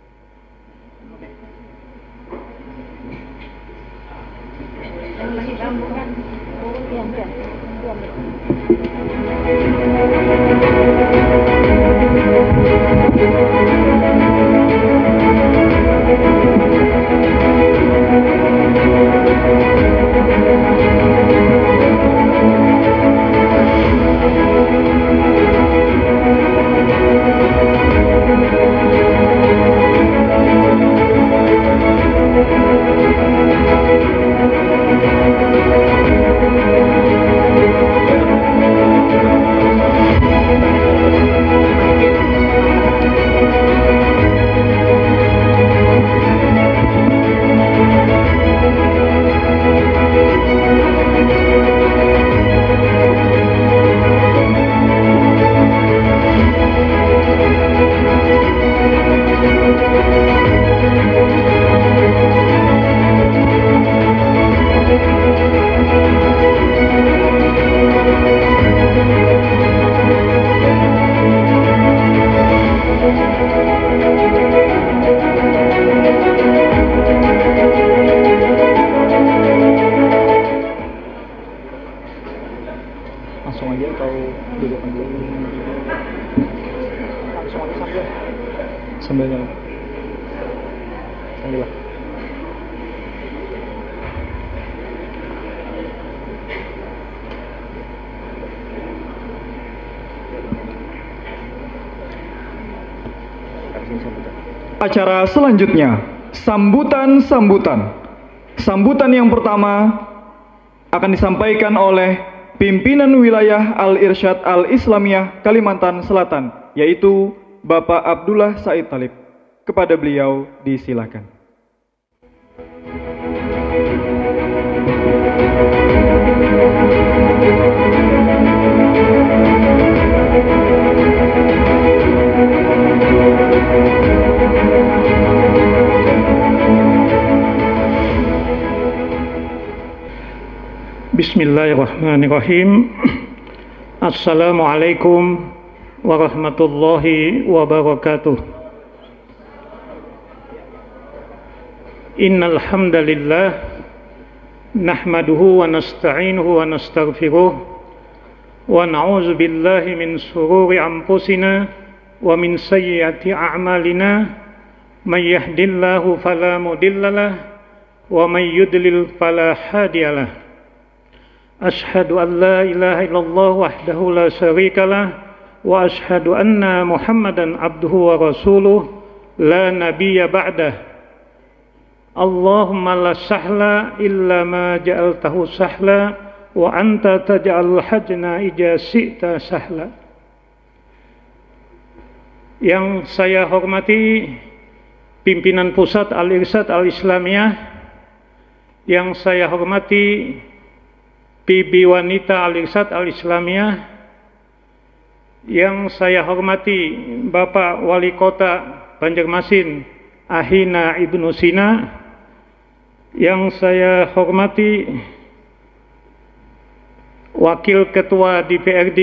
Langsung aja atau duduk dulu? Langsung aja sambil lah. Acara selanjutnya, sambutan. Sambutan yang pertama akan disampaikan oleh pimpinan wilayah Al-Irsyad Al-Islamiyah Kalimantan Selatan, yaitu Bapak Abdullah Said Talib. Kepada beliau disilakan. Bismillahirrahmanirrahim. Assalamualaikum warahmatullahi wabarakatuh. Innal hamdalillah nahmaduhu wa nasta'inuhu wa nastaghfiruh wa na'udzu billahi min shururi anfusina wa min sayyiati a'malina may yahdihillahu fala mudhillalah wa may yudlil fala hadiyalah. Ashhadu an la ilaha illallah wahdahu la syarikalah wa ashhadu anna Muhammadan abduhu wa rasuluh la nabiyya ba'dah. Allahumma la sahla illa ma ja'altahu sahla wa anta taj'alul hajna idza syi'ta sahla. Yang saya hormati pimpinan pusat Al-Irsyad Al-Islamiyah, yang saya hormati PB Wanita Al-Irsyad Al-Islamiyah, yang saya hormati Bapak Wali Kota Banjarmasin Ahina Ibnu Sina, yang saya hormati Wakil Ketua DPRD,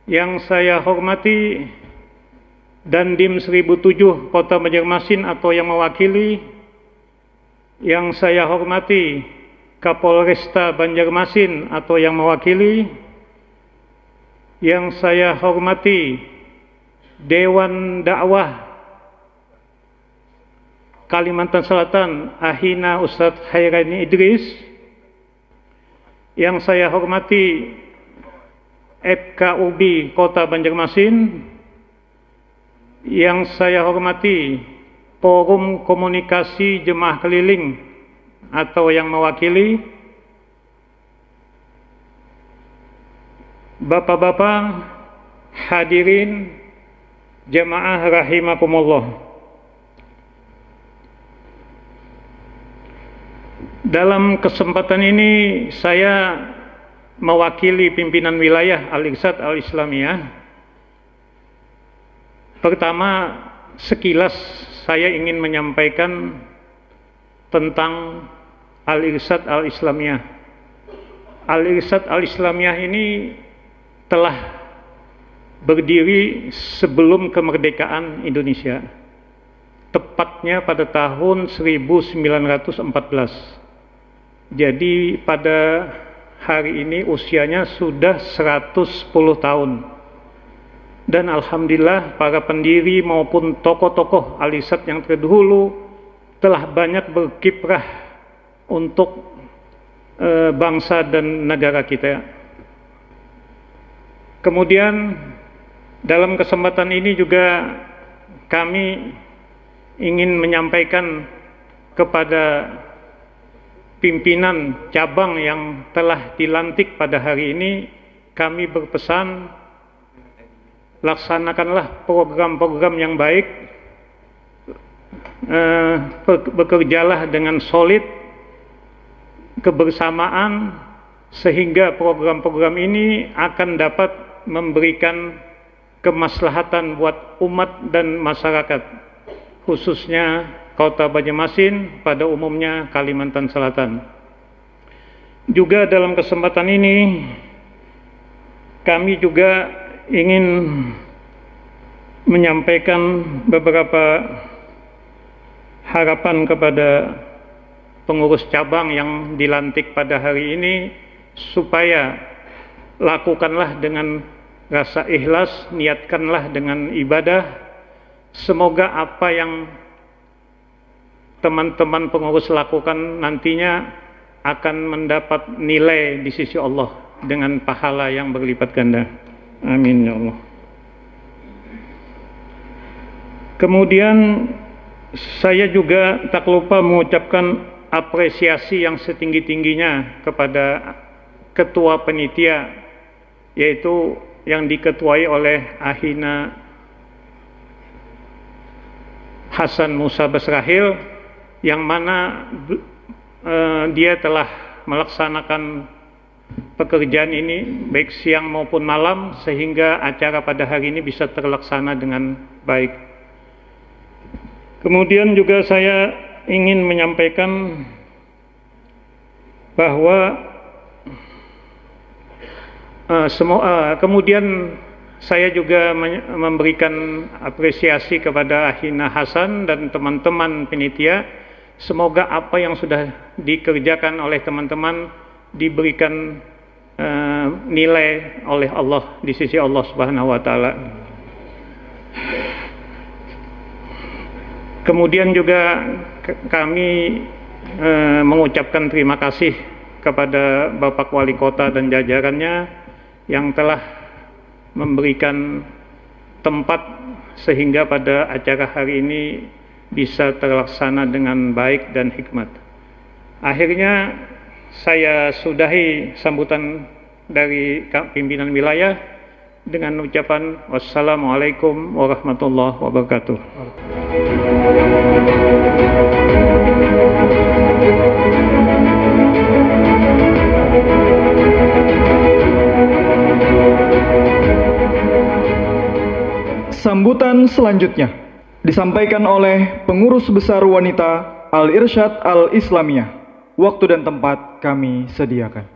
yang saya hormati Dandim 1007 Kota Banjarmasin atau yang mewakili, yang saya hormati Kapolresta Banjarmasin atau yang mewakili, yang saya hormati Dewan Dakwah Kalimantan Selatan Ahina Ustadz Hairani Idris, yang saya hormati FKUB Kota Banjarmasin, yang saya hormati Forum Komunikasi Jemaah Keliling atau yang mewakili, Bapak-bapak hadirin jemaah rahimakumullah. Dalam kesempatan ini saya mewakili pimpinan wilayah Al-Irsyad Al-Islamiyah. Pertama, sekilas saya ingin menyampaikan tentang Al-Irsyad Al-Islamiyah. Al-Irsyad Al-Islamiyah ini telah berdiri sebelum kemerdekaan Indonesia, tepatnya pada tahun 1914. Jadi pada hari ini usianya sudah 110 tahun. Dan alhamdulillah para pendiri maupun tokoh-tokoh Al-Irsyad yang terdahulu telah banyak berkiprah untuk bangsa dan negara kita. Kemudian dalam kesempatan ini juga kami ingin menyampaikan kepada pimpinan cabang yang telah dilantik pada hari ini, kami berpesan, laksanakanlah program-program yang baik, bekerjalah dengan solid, kebersamaan, sehingga program-program ini akan dapat memberikan kemaslahatan buat umat dan masyarakat, khususnya Kota Banjarmasin, pada umumnya Kalimantan Selatan. Juga dalam kesempatan ini kami juga ingin menyampaikan beberapa harapan kepada pengurus cabang yang dilantik pada hari ini, supaya lakukanlah dengan rasa ikhlas, niatkanlah dengan ibadah. Semoga apa yang teman-teman pengurus lakukan nantinya akan mendapat nilai di sisi Allah dengan pahala yang berlipat ganda. Amin ya Allah. Kemudian saya juga tak lupa mengucapkan apresiasi yang setinggi-tingginya kepada Ketua Panitia, yaitu yang diketuai oleh Ahina Hasan Musa Basrahil, yang mana dia telah melaksanakan pekerjaan ini baik siang maupun malam, sehingga acara pada hari ini bisa terlaksana dengan baik. Kemudian juga saya ingin menyampaikan bahwa kemudian saya juga memberikan apresiasi kepada Ahina Hasan dan teman-teman panitia. Semoga apa yang sudah dikerjakan oleh teman-teman diberikan nilai oleh Allah di sisi Allah Subhanahu wa taala. Kemudian juga kami mengucapkan terima kasih kepada Bapak Wali Kota dan jajarannya yang telah memberikan tempat sehingga pada acara hari ini bisa terlaksana dengan baik dan hikmat. Akhirnya saya sudahi sambutan dari pimpinan wilayah dengan ucapan wassalamualaikum warahmatullahi wabarakatuh. Sambutan selanjutnya disampaikan oleh Pengurus Besar Wanita Al-Irsyad Al-Islamiyah. Waktu dan tempat kami sediakan.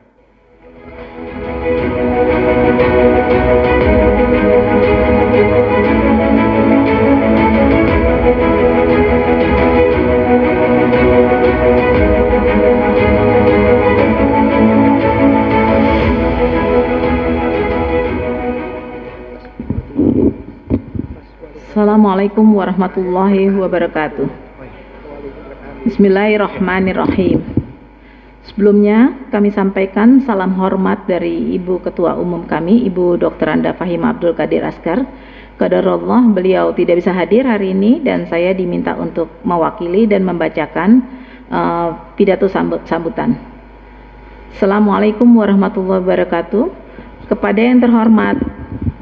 Assalamualaikum warahmatullahi wabarakatuh. Bismillahirrahmanirrahim. Sebelumnya kami sampaikan salam hormat dari Ibu Ketua Umum kami, Ibu Dr. Anda Fahimah Abdul Qadir Askar. Qadarullah beliau tidak bisa hadir hari ini dan saya diminta untuk mewakili dan membacakan pidato sambutan. Assalamualaikum warahmatullahi wabarakatuh. Kepada yang terhormat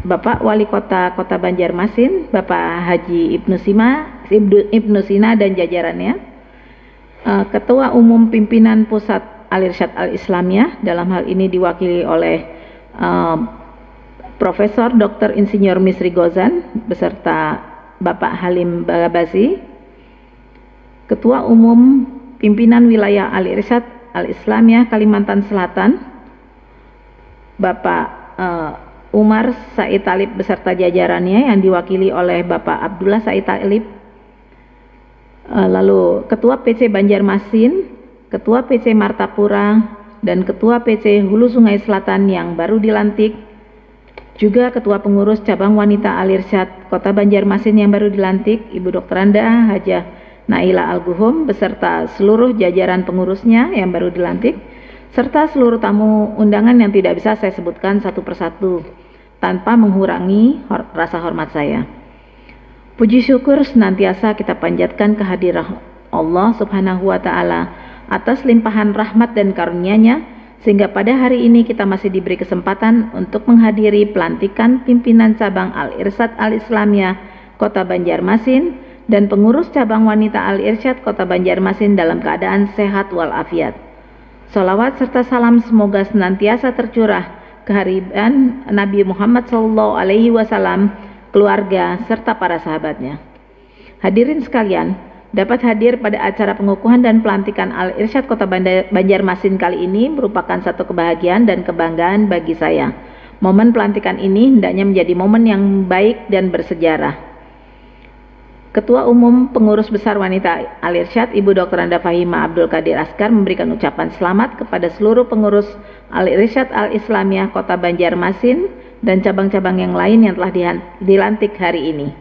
Bapak Wali Kota Kota Banjarmasin, Bapak Haji Ibnu Sina dan jajarannya, Ketua Umum Pimpinan Pusat Al-Irsyad Al-Islamiyah, dalam hal ini diwakili oleh Profesor Dr. Insinyur Misri Gozan beserta Bapak Halim Bagabasi, Ketua Umum Pimpinan Wilayah Al-Irsyad Al-Islamiyah Kalimantan Selatan, Bapak Umar Said Talib beserta jajarannya yang diwakili oleh Bapak Abdullah Said Talib, lalu Ketua PC Banjarmasin, Ketua PC Martapura, dan Ketua PC Hulu Sungai Selatan yang baru dilantik, juga Ketua Pengurus Cabang Wanita Al-Irsyad Kota Banjarmasin yang baru dilantik, Ibu Dr. Anda Hajah Naila Al-Guhum beserta seluruh jajaran pengurusnya yang baru dilantik, serta seluruh tamu undangan yang tidak bisa saya sebutkan satu persatu tanpa mengurangi rasa hormat saya. Puji syukur senantiasa kita panjatkan kehadiran Allah Subhanahu wa Ta'ala atas limpahan rahmat dan karunia-Nya, sehingga pada hari ini kita masih diberi kesempatan untuk menghadiri pelantikan pimpinan cabang Al-Irsyad Al-Islamiyah Kota Banjarmasin dan pengurus cabang wanita Al-Irsyad Kota Banjarmasin dalam keadaan sehat walafiat. Salawat serta salam semoga senantiasa tercurah kehadiran Nabi Muhammad SAW, keluarga, serta para sahabatnya. Hadirin sekalian, dapat hadir pada acara pengukuhan dan pelantikan Al-Irsyad Kota Banjarmasin kali ini merupakan satu kebahagiaan dan kebanggaan bagi saya. Momen pelantikan ini hendaknya menjadi momen yang baik dan bersejarah. Ketua Umum Pengurus Besar Wanita Al-Irsyad, Ibu Dr. Anda Fahimah Abdul Qadir Askar memberikan ucapan selamat kepada seluruh pengurus Al-Irsyad Al-Islamiyah Kota Banjarmasin dan cabang-cabang yang lain yang telah dilantik hari ini.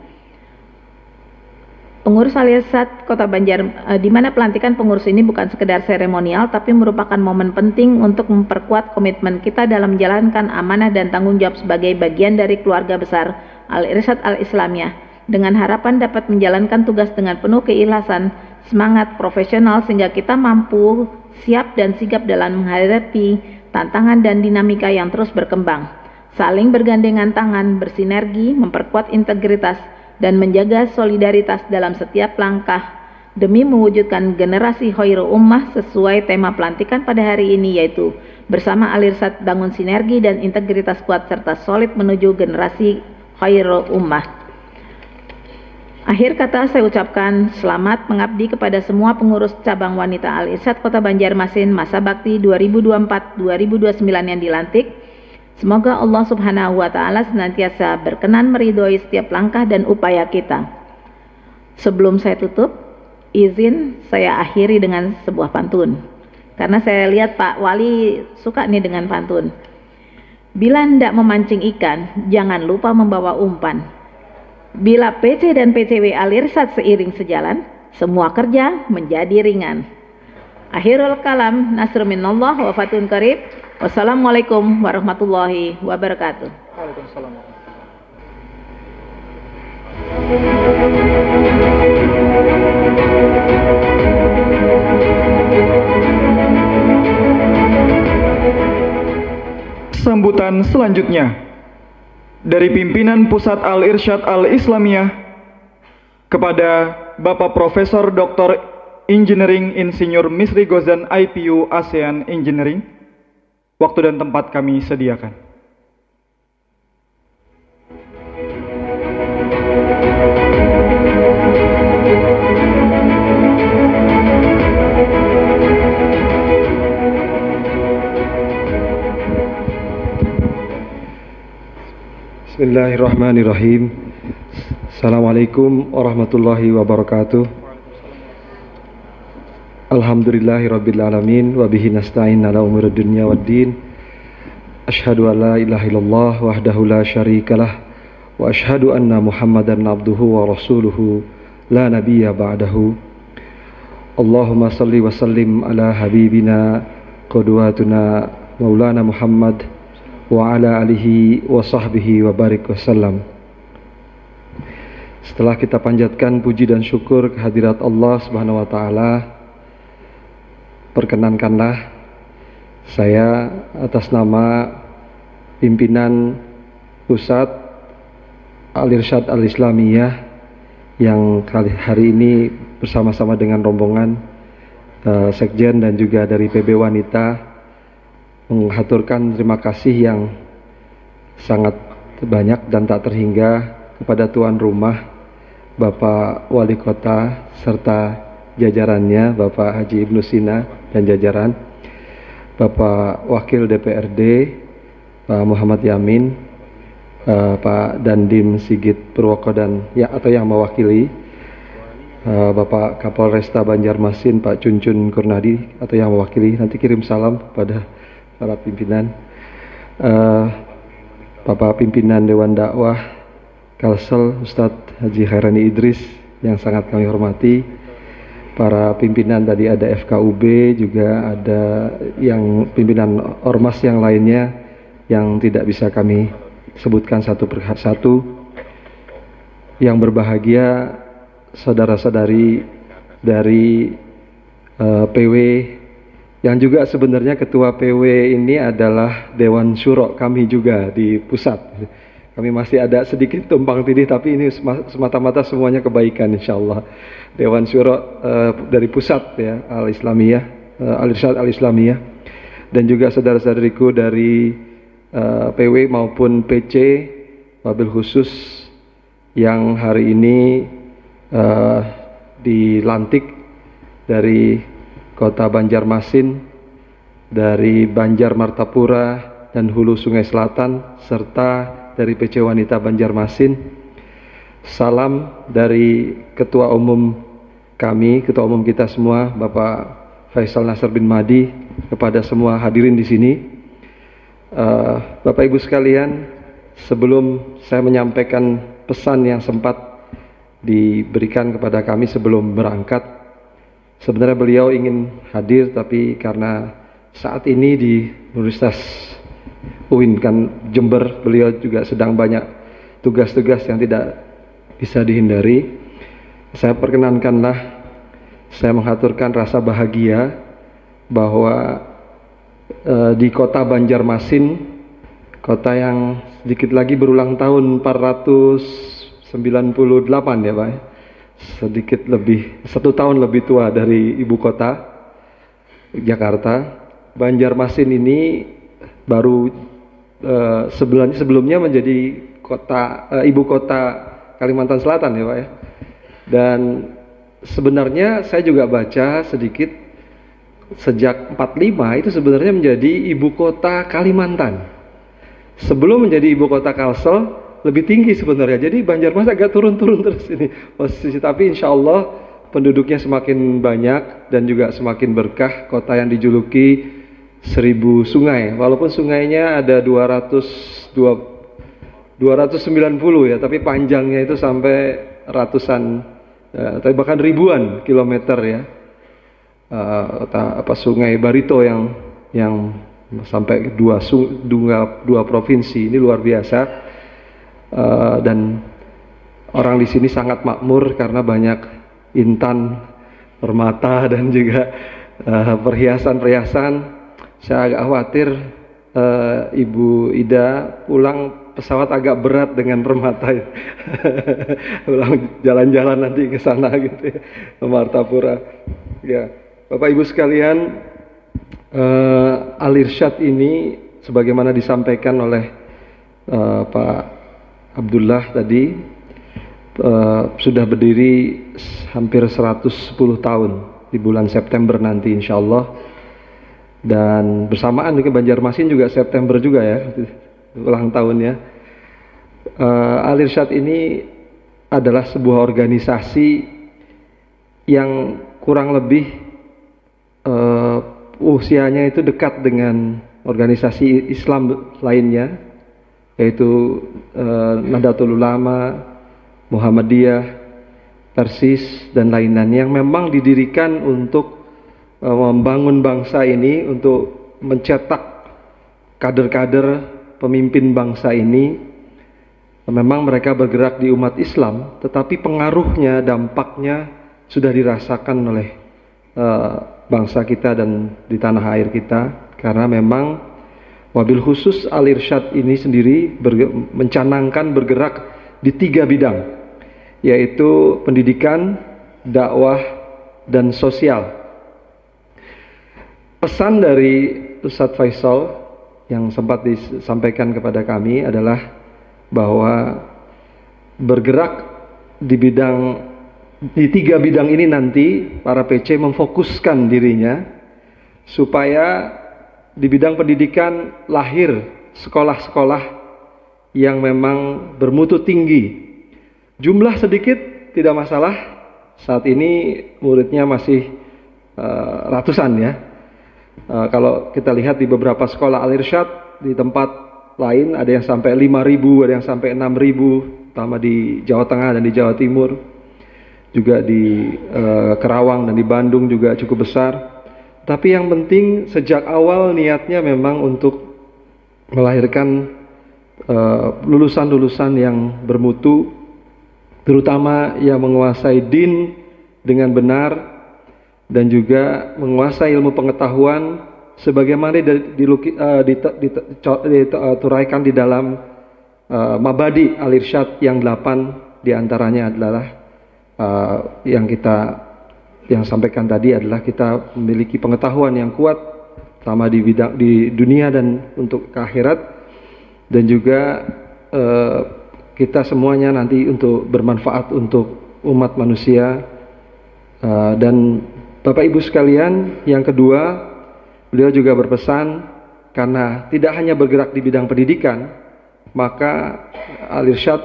Pengurus Al-Irsyad Kota di mana pelantikan pengurus ini bukan sekedar seremonial, tapi merupakan momen penting untuk memperkuat komitmen kita dalam menjalankan amanah dan tanggung jawab sebagai bagian dari keluarga besar Al-Irsyad Al-Islamiyah, dengan harapan dapat menjalankan tugas dengan penuh keikhlasan, semangat profesional sehingga kita mampu, siap dan sigap dalam menghadapi tantangan dan dinamika yang terus berkembang, saling bergandengan tangan, bersinergi, memperkuat integritas, dan menjaga solidaritas dalam setiap langkah demi mewujudkan generasi khairul ummah sesuai tema pelantikan pada hari ini, yaitu bersama Al-Irsyad bangun sinergi dan integritas kuat serta solid menuju generasi khairul ummah. Akhir kata saya ucapkan selamat mengabdi kepada semua pengurus cabang wanita Al-Irsyad Kota Banjarmasin masa bakti 2024-2029 yang dilantik. Semoga Allah Subhanahu wa Ta'ala senantiasa berkenan meridhoi setiap langkah dan upaya kita. Sebelum saya tutup, izin saya akhiri dengan sebuah pantun. Karena saya lihat Pak Wali suka nih dengan pantun. Bila hendak memancing ikan, jangan lupa membawa umpan. Bila PC dan PCW Al-Irsyad seiring sejalan, semua kerja menjadi ringan. Akhirul kalam, nasrun minallah wa fatun qarib. Wassalamualaikum warahmatullahi wabarakatuh. Waalaikumsalam. Sambutan selanjutnya dari pimpinan Pusat Al-Irsyad Al-Islamiyah kepada Bapak Profesor Dr. Engineering Insinyur Misri Gozan IPU ASEAN Engineering. Waktu dan tempat kami sediakan. Bismillahirrahmanirrahim. Assalamualaikum warahmatullahi wabarakatuh. Alhamdulillahirabbil alamin wa bihi nasta'in ala umuri dunya waddin. Asyhadu an la ilaha illallah wahdahu la syarikalah wa asyhadu anna Muhammadan abduhu wa rasuluhu la nabiyya ba'dahu. Allahumma salli wa sallim ala habibina qudwatuna maulana Muhammad wa ala alihi wa sahbihi wa barik wasallam. Setelah kita panjatkan puji dan syukur kehadirat Allah Subhanahu wa taala, perkenankanlah saya atas nama pimpinan Pusat Al-Irsyad Al-Islamiyah yang hari ini bersama-sama dengan rombongan Sekjen dan juga dari PB Wanita mengaturkan terima kasih yang sangat banyak dan tak terhingga kepada tuan rumah Bapak Wali Kota serta jajarannya, Bapak Haji Ibnu Sina dan jajaran, Bapak Wakil DPRD Pak Muhammad Yamin, Pak Dandim Sigit Purwoko dan atau yang mewakili, Bapak Kapolresta Banjarmasin Pak Cuncun Kurnadi atau yang mewakili, nanti kirim salam kepada para pimpinan, Bapak Pimpinan Dewan Dakwah Kalsel Ustadz Haji Khairani Idris yang sangat kami hormati, para pimpinan tadi ada FKUB, juga ada yang pimpinan ormas yang lainnya yang tidak bisa kami sebutkan satu per satu. Yang berbahagia saudara-saudari dari PW yang juga sebenarnya ketua PW ini adalah Dewan Syuro kami juga di pusat. Kami masih ada sedikit tumpang tindih, tapi ini semata-mata semuanya kebaikan insyaallah. Dewan Syuro dari pusat ya Al-Islamiyah, Al-Irsyad Al-Islamiyah, dan juga saudara-saudariku dari PW maupun PC wabil khusus yang hari ini dilantik dari Kota Banjarmasin, dari Banjar Martapura dan Hulu Sungai Selatan, serta dari PC Wanita Banjarmasin. Salam dari Ketua Umum kami, Ketua Umum kita semua, Bapak Faisal Nasr bin Madi, kepada semua hadirin di sini. Bapak Ibu sekalian, sebelum saya menyampaikan pesan yang sempat diberikan kepada kami sebelum berangkat, sebenarnya beliau ingin hadir, tapi karena saat ini di Universitas UIN kan Jember, beliau juga sedang banyak tugas-tugas yang tidak bisa dihindari. Saya perkenankanlah saya mengaturkan rasa bahagia bahwa di Kota Banjarmasin, kota yang sedikit lagi berulang tahun 498 ya Pak, sedikit lebih 1 tahun lebih tua dari ibu kota Jakarta. Banjarmasin ini baru sebelumnya menjadi ibu kota Kalimantan Selatan ya Pak ya. Dan sebenarnya saya juga baca sedikit, sejak 45 itu sebenarnya menjadi ibu kota Kalimantan. Sebelum menjadi ibu kota Kalsel lebih tinggi sebenarnya. Jadi Banjarmasin agak turun-turun terus ini posisi, tapi insya Allah penduduknya semakin banyak dan juga semakin berkah. Kota yang dijuluki 1000 sungai, walaupun sungainya ada 290 ya, tapi panjangnya itu sampai ratusan, tapi bahkan ribuan kilometer ya. Sungai Barito yang sampai dua provinsi, ini luar biasa. Dan orang di sini sangat makmur karena banyak intan, permata dan juga perhiasan-perhiasan. Saya agak khawatir Ibu Ida pulang pesawat agak berat dengan permata. Pulang jalan-jalan nanti ke sana gitu ya, ke Martapura. Ya, Bapak Ibu sekalian, Al-Irsyad ini sebagaimana disampaikan oleh Pak Abdullah tadi, sudah berdiri hampir 110 tahun di bulan September nanti insya Allah. Dan bersamaan dengan Banjarmasin juga September juga ya, ulang tahunnya. Al-Irsyad ini adalah sebuah organisasi yang kurang lebih usianya itu dekat dengan organisasi Islam lainnya, yaitu Nahdlatul Ulama, Muhammadiyah, Persis dan lain-lain yang memang didirikan untuk membangun bangsa ini, untuk mencetak kader-kader pemimpin bangsa ini. Memang mereka bergerak di umat Islam, tetapi pengaruhnya, dampaknya sudah dirasakan oleh bangsa kita dan di tanah air kita, karena memang wabil khusus Al-Irsyad ini sendiri mencanangkan bergerak di 3 bidang, yaitu pendidikan, dakwah, dan sosial. Pesan dari Ustadz Faisal yang sempat disampaikan kepada kami adalah bahwa bergerak di 3 bidang ini nanti para PC memfokuskan dirinya supaya di bidang pendidikan lahir sekolah-sekolah yang memang bermutu tinggi. Jumlah sedikit tidak masalah, saat ini muridnya masih ratusan ya. Kalau kita lihat di beberapa sekolah Al-Irsyad di tempat lain ada yang sampai 5.000, ada yang sampai 6.000, terutama di Jawa Tengah dan di Jawa Timur, juga di Kerawang dan di Bandung juga cukup besar. Tapi yang penting sejak awal niatnya memang untuk melahirkan lulusan-lulusan yang bermutu, terutama yang menguasai din dengan benar dan juga menguasai ilmu pengetahuan sebagaimana dituraikan di dalam Mabadi Al-Irsyad yang 8 diantaranya adalah yang sampaikan tadi adalah kita memiliki pengetahuan yang kuat sama di bidang di dunia dan untuk ke akhirat, dan juga kita semuanya nanti untuk bermanfaat untuk umat manusia. Dan Bapak Ibu sekalian, yang kedua, beliau juga berpesan karena tidak hanya bergerak di bidang pendidikan, maka Al-Irsyad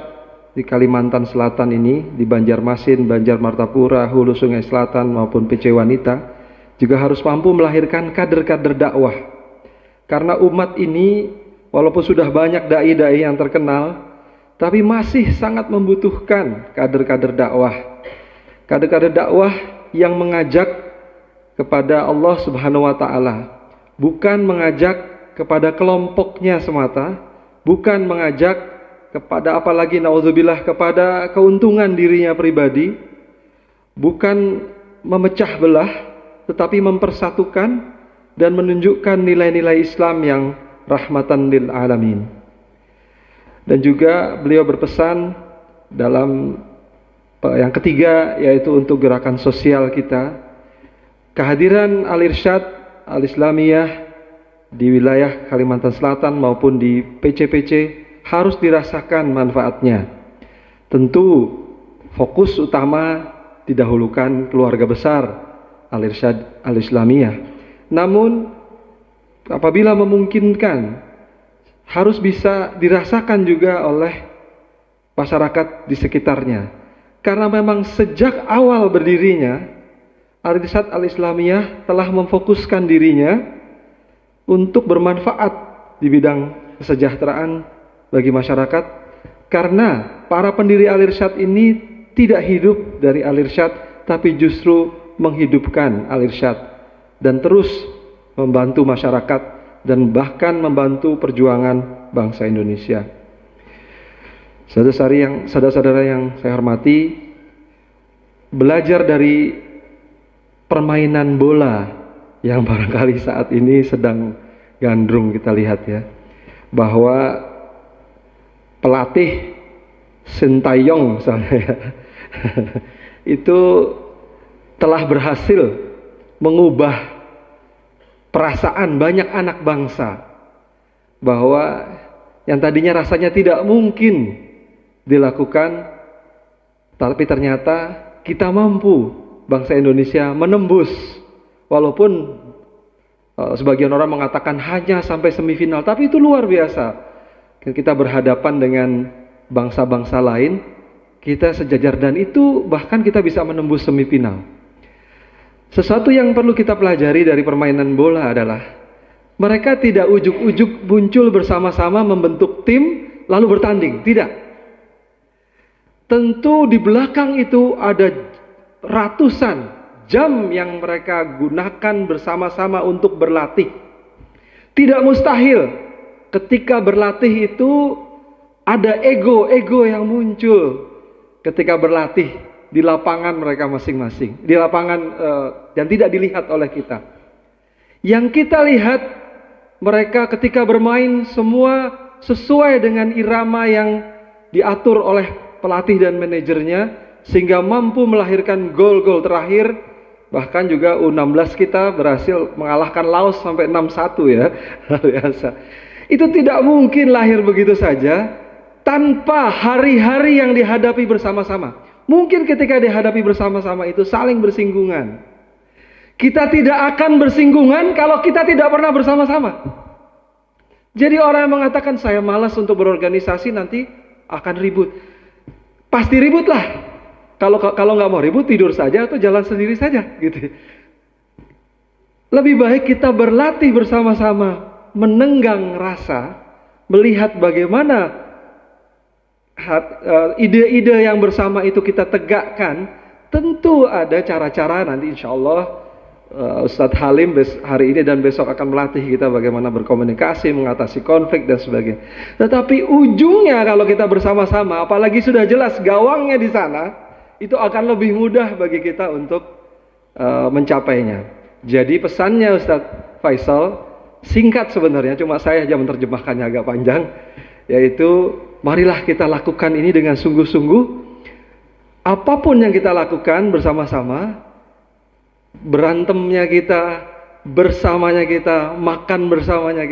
di Kalimantan Selatan ini, di Banjarmasin, Banjar Martapura, Hulu Sungai Selatan maupun PC Wanita juga harus mampu melahirkan kader-kader dakwah. Karena umat ini walaupun sudah banyak dai-dai yang terkenal, tapi masih sangat membutuhkan kader-kader dakwah. Kader-kader dakwah yang mengajak kepada Allah Subhanahu wa taala, bukan mengajak kepada kelompoknya semata, bukan mengajak kepada apalagi naudzubillah kepada keuntungan dirinya pribadi, bukan memecah belah, tetapi mempersatukan dan menunjukkan nilai-nilai Islam yang rahmatan lil alamin. Dan juga beliau berpesan dalam yang ketiga, yaitu untuk gerakan sosial kita, kehadiran Al-Irsyad Al-Islamiyah di wilayah Kalimantan Selatan maupun di PC-PC harus dirasakan manfaatnya. Tentu fokus utama didahulukan keluarga besar Al-Irsyad Al-Islamiyah. Namun apabila memungkinkan harus bisa dirasakan juga oleh masyarakat di sekitarnya. Karena memang sejak awal berdirinya Al-Irsyad Al-Islamiyah telah memfokuskan dirinya untuk bermanfaat di bidang kesejahteraan bagi masyarakat, karena para pendiri Al-Irsyad ini tidak hidup dari Al-Irsyad, tapi justru menghidupkan Al-Irsyad dan terus membantu masyarakat dan bahkan membantu perjuangan bangsa Indonesia. Saudara-saudara yang saya hormati, belajar dari permainan bola yang barangkali saat ini sedang gandrung kita lihat ya, bahwa pelatih Sintayong misalnya ya, itu telah berhasil mengubah perasaan banyak anak bangsa bahwa yang tadinya rasanya tidak mungkin dilakukan, tapi ternyata kita mampu, bangsa Indonesia menembus, walaupun sebagian orang mengatakan hanya sampai semifinal, tapi itu luar biasa. Kita berhadapan dengan bangsa-bangsa lain, kita sejajar, dan itu bahkan kita bisa menembus semifinal. Sesuatu yang perlu kita pelajari dari permainan bola adalah mereka tidak ujuk-ujuk muncul bersama-sama membentuk tim lalu bertanding, tidak. Tentu di belakang itu ada ratusan jam yang mereka gunakan bersama-sama untuk berlatih. Tidak mustahil ketika berlatih itu ada ego-ego yang muncul ketika berlatih di lapangan mereka masing-masing, di lapangan yang tidak dilihat oleh kita. Yang kita lihat, mereka ketika bermain semua sesuai dengan irama yang diatur oleh pelatih dan manajernya, sehingga mampu melahirkan gol-gol terakhir. Bahkan juga U16 kita berhasil mengalahkan Laos sampai 6-1 ya, luar biasa. Itu tidak mungkin lahir begitu saja tanpa hari-hari yang dihadapi bersama-sama. Mungkin ketika dihadapi bersama-sama itu saling bersinggungan. Kita tidak akan bersinggungan kalau kita tidak pernah bersama-sama. Jadi orang yang mengatakan saya malas untuk berorganisasi nanti akan ribut. Pasti ribut lah. Kalau nggak mau ribut, tidur saja atau jalan sendiri saja, gitu. Lebih baik kita berlatih bersama-sama, menenggang rasa, melihat bagaimana ide-ide yang bersama itu kita tegakkan. Tentu ada cara-cara, nanti insya Allah Ustadz Halim hari ini dan besok akan melatih kita bagaimana berkomunikasi, mengatasi konflik dan sebagainya. Tetapi ujungnya kalau kita bersama-sama, apalagi sudah jelas gawangnya di sana, itu akan lebih mudah bagi kita untuk mencapainya. Jadi pesannya Ustadz Faisal singkat sebenarnya, cuma saya aja menerjemahkannya agak panjang, yaitu marilah kita lakukan ini dengan sungguh-sungguh. Apapun yang kita lakukan bersama-sama, berantemnya kita, bersamanya kita, makan bersamanya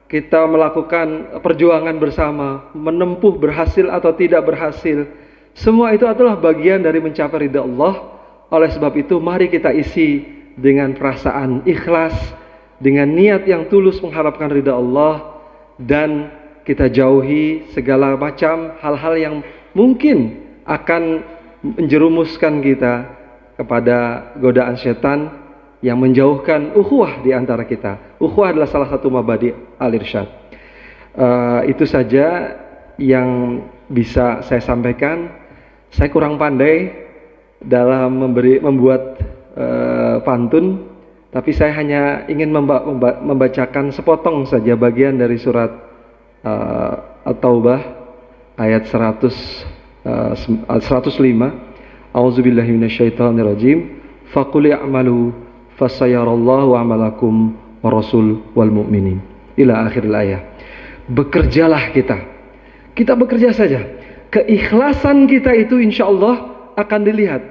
kita melakukan perjuangan bersama, menempuh berhasil atau tidak berhasil, semua itu adalah bagian dari mencapai ridha Allah. Oleh sebab itu mari kita isi dengan perasaan ikhlas, dengan niat yang tulus mengharapkan ridha Allah, dan kita jauhi segala macam hal-hal yang mungkin akan menjerumuskan kita kepada godaan setan yang menjauhkan ukhuwah di antara kita. Ukhuwah adalah salah satu mabadi al-irsyad. Itu saja yang bisa saya sampaikan. Saya kurang pandai dalam membuat pantun, tapi saya hanya ingin membacakan sepotong saja bagian dari surat At-Taubah ayat 105. A'udzubillahi minasyaitonirrajim. Faqul i'malu fasayarallahu amalakum wa rasul wal mu'minin. Ila akhiril ayat. Bekerjalah kita. Kita bekerja saja. Keikhlasan kita itu insyaallah akan dilihat.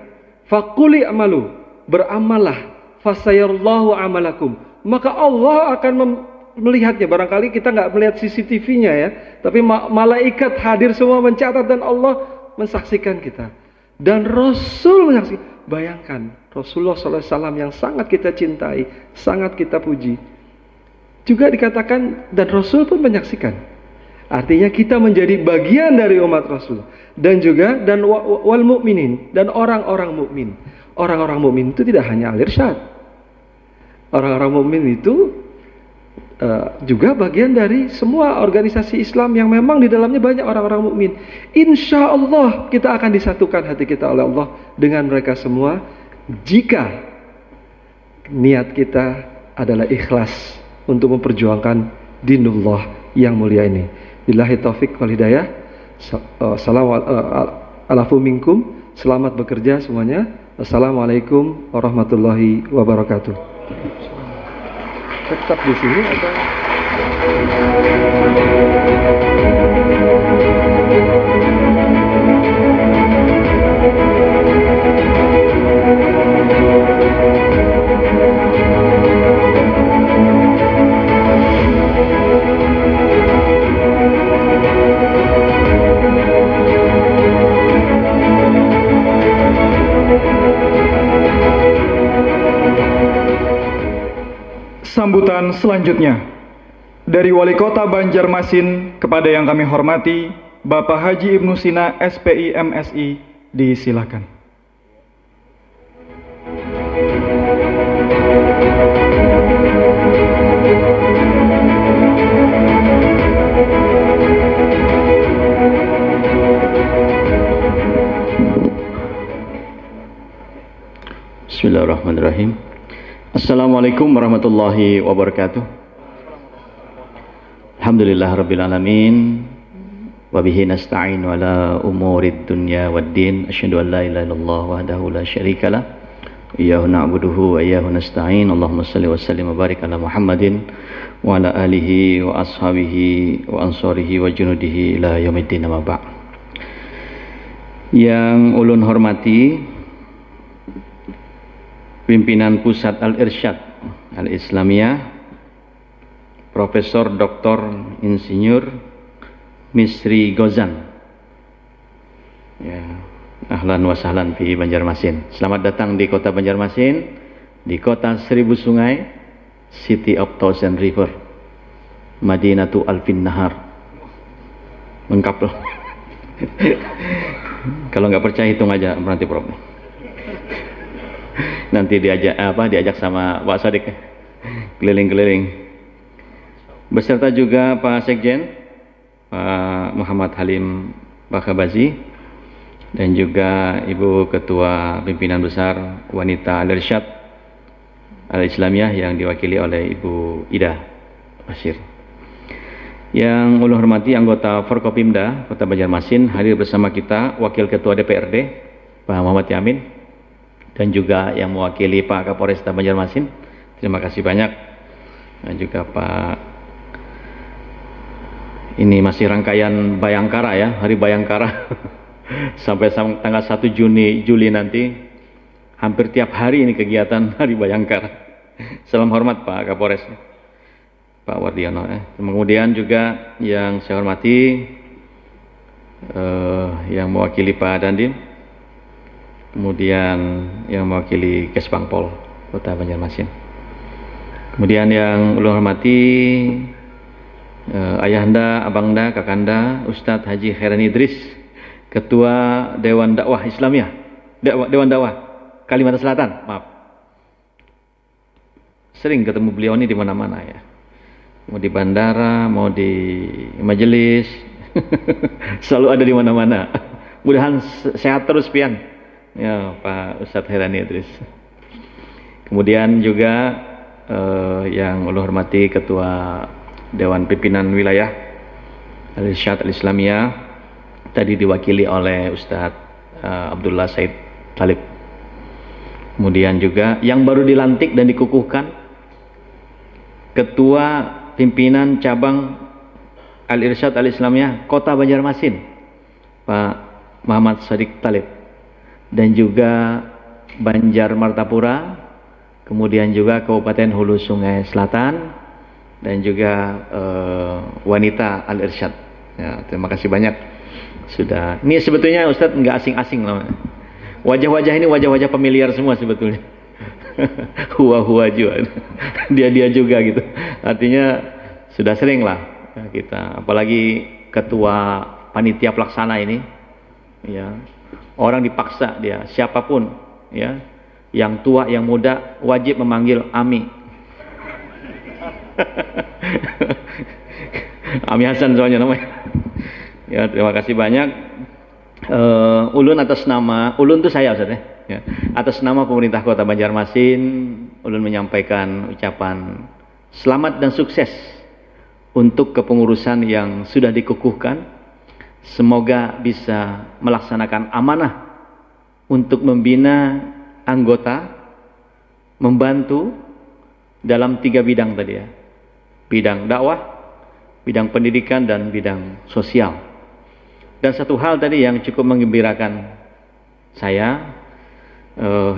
Faqul i'malu, beramallah, fasayarallahu amalakum. Maka Allah akan melihatnya. Barangkali kita nggak melihat CCTV-nya ya, tapi malaikat hadir semua mencatat dan Allah mensaksikan kita. Dan Rasul menyaksikan. Bayangkan Rasulullah SAW yang sangat kita cintai, sangat kita puji, juga dikatakan dan Rasul pun menyaksikan. Artinya kita menjadi bagian dari umat Rasul, dan juga dan wal mukminin, dan orang-orang mukmin. Orang-orang mukmin itu tidak hanya al-irsyad. Orang-orang mukmin itu juga bagian dari semua organisasi Islam yang memang di dalamnya banyak orang-orang mukmin. Insya Allah kita akan disatukan hati kita oleh Allah dengan mereka semua jika niat kita adalah ikhlas untuk memperjuangkan dinullah yang mulia ini. Billahi taufik wal hidayah. Alafu minkum, selamat bekerja semuanya. Assalamualaikum warahmatullahi wabarakatuh. Tetap di sini atau? Sambutan selanjutnya dari Wali Kota Banjarmasin kepada yang kami hormati Bapak Haji Ibnu Sina SPI MSI, disilakan. Bismillahirrahmanirrahim. Assalamualaikum warahmatullahi wabarakatuh. Alhamdulillah rabbil alamin. Wa bihi nasta'in ala umurid dunya waddin. Asyhadu an la ilaha illallah wahdahu la syarikalah. Iyyahu na'buduhu wa iyyahu nasta'in. Allahumma shalli wa sallim wa barik ala Muhammadin wa ala alihi wa ashabihi wa ansarihi wa junudihi ila yaumiddin, amma ba'd. Yang ulun hormati Pimpinan Pusat Al-Irsyad Al-Islamiyah, Profesor Dr. Insinyur Misri Gozan. Ya, ahlan wa sahlan fi Banjarmasin. Selamat datang di kota Banjarmasin, di kota seribu sungai, City of Thousand River, Madinatu Alfin Nahar. Lengkap loh. Kalau nggak percaya hitung aja berarti Prof. Nanti diajak sama Pak Sadik keliling-keliling. Beserta juga Pak Sekjen, Pak Muhammad Halim Bakhabazi, dan juga Ibu Ketua Pimpinan Besar Wanita Al-Irsyad Al-Islamiyah yang diwakili oleh Ibu Ida Basir. Yang ulun hormati anggota Forkopimda Kota Banjarmasin, hadir bersama kita Wakil Ketua DPRD Pak Muhammad Yamin, dan juga yang mewakili Pak Kapolresta Banjarmasin, terima kasih banyak. Dan juga Pak, ini masih rangkaian Bayangkara ya, Hari Bayangkara sampai tanggal 1 Juli nanti, hampir tiap hari ini kegiatan Hari Bayangkara. Salam hormat Pak Kapolres, Pak Wardiono. Kemudian juga yang saya hormati yang mewakili Pak Dandim, kemudian yang mewakili Kesbangpol Kota Banjarmasin, kemudian yang ulun hormati ayahanda, abangda, kakanda Ustadz Haji Khairan Idris, Ketua Dewan Dakwah Islamiyah, Dewan Dakwah Kalimantan Selatan, maaf. Sering ketemu beliau ini di mana-mana ya, mau di bandara, mau di majelis, selalu ada di mana-mana. Mudahan sehat terus pian. Ya, Pak Ustadz Herani Idris. Kemudian juga yang ulun hormati Ketua Dewan Pimpinan Wilayah Al-Irsyad Al-Islamiyah, tadi diwakili oleh Ustadz Abdullah Said Talib. Kemudian juga yang baru dilantik dan dikukuhkan Ketua Pimpinan Cabang Al-Irsyad Al-Islamiyah Kota Banjarmasin, Pak Muhammad Sadiq Talib, dan juga Banjar Martapura, kemudian juga Kabupaten Hulu Sungai Selatan, dan juga Wanita Al-Irsyad. Ya, terima kasih banyak sudah. Ini sebetulnya Ustadz nggak asing-asing lah. Wajah-wajah ini wajah-wajah familiar semua sebetulnya. Hua-hua juga, dia juga gitu. Artinya sudah sering lah kita, apalagi ketua panitia pelaksana ini, ya. Orang dipaksa dia, siapapun ya, yang tua, yang muda, wajib memanggil Ami. Ami Hasan soalnya namanya. Ya, terima kasih banyak. Ulun atas nama, ulun itu saya Ustaz ya. Atas nama pemerintah Kota Banjarmasin, ulun menyampaikan ucapan selamat dan sukses untuk kepengurusan yang sudah dikukuhkan, semoga bisa melaksanakan amanah untuk membina anggota, membantu dalam 3 bidang tadi ya. Bidang dakwah, bidang pendidikan, dan bidang sosial. Dan satu hal tadi yang cukup menggembirakan saya,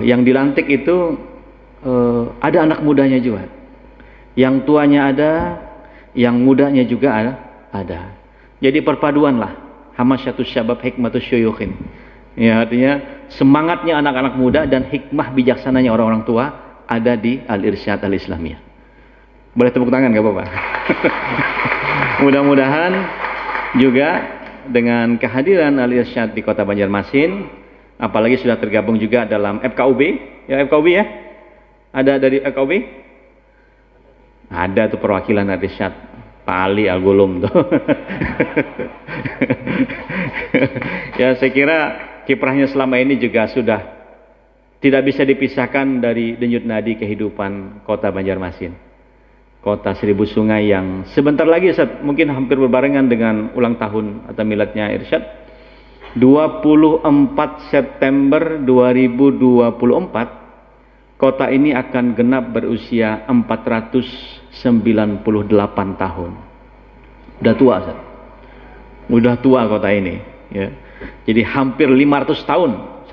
yang dilantik itu ada anak mudanya juga. Yang tuanya ada, yang mudanya juga ada. Jadi perpaduan lah, hamasyatus syabab hikmatus syuyukhin. Ya, artinya semangatnya anak-anak muda dan hikmah bijaksananya orang-orang tua ada di Al-Irsyad Al-Islamiyah. Boleh tepuk tangan gak Bapak? Mudah-mudahan juga dengan kehadiran Al-Irsyad di Kota Banjarmasin, apalagi sudah tergabung juga dalam FKUB, ya FKUB ya? Ada dari FKUB? Ada tuh perwakilan Al-Irsyad, Pak Ali Al-Gulum tuh. Ya, saya kira kiprahnya selama ini juga sudah tidak bisa dipisahkan dari denyut nadi kehidupan Kota Banjarmasin, kota 1000 sungai yang sebentar lagi mungkin hampir berbarengan dengan ulang tahun atau miladnya Irsyad. 24 September 2024 kota ini akan genap berusia 498 tahun. Udah tua Ustaz. Udah tua kota ini ya. Jadi hampir 500 tahun,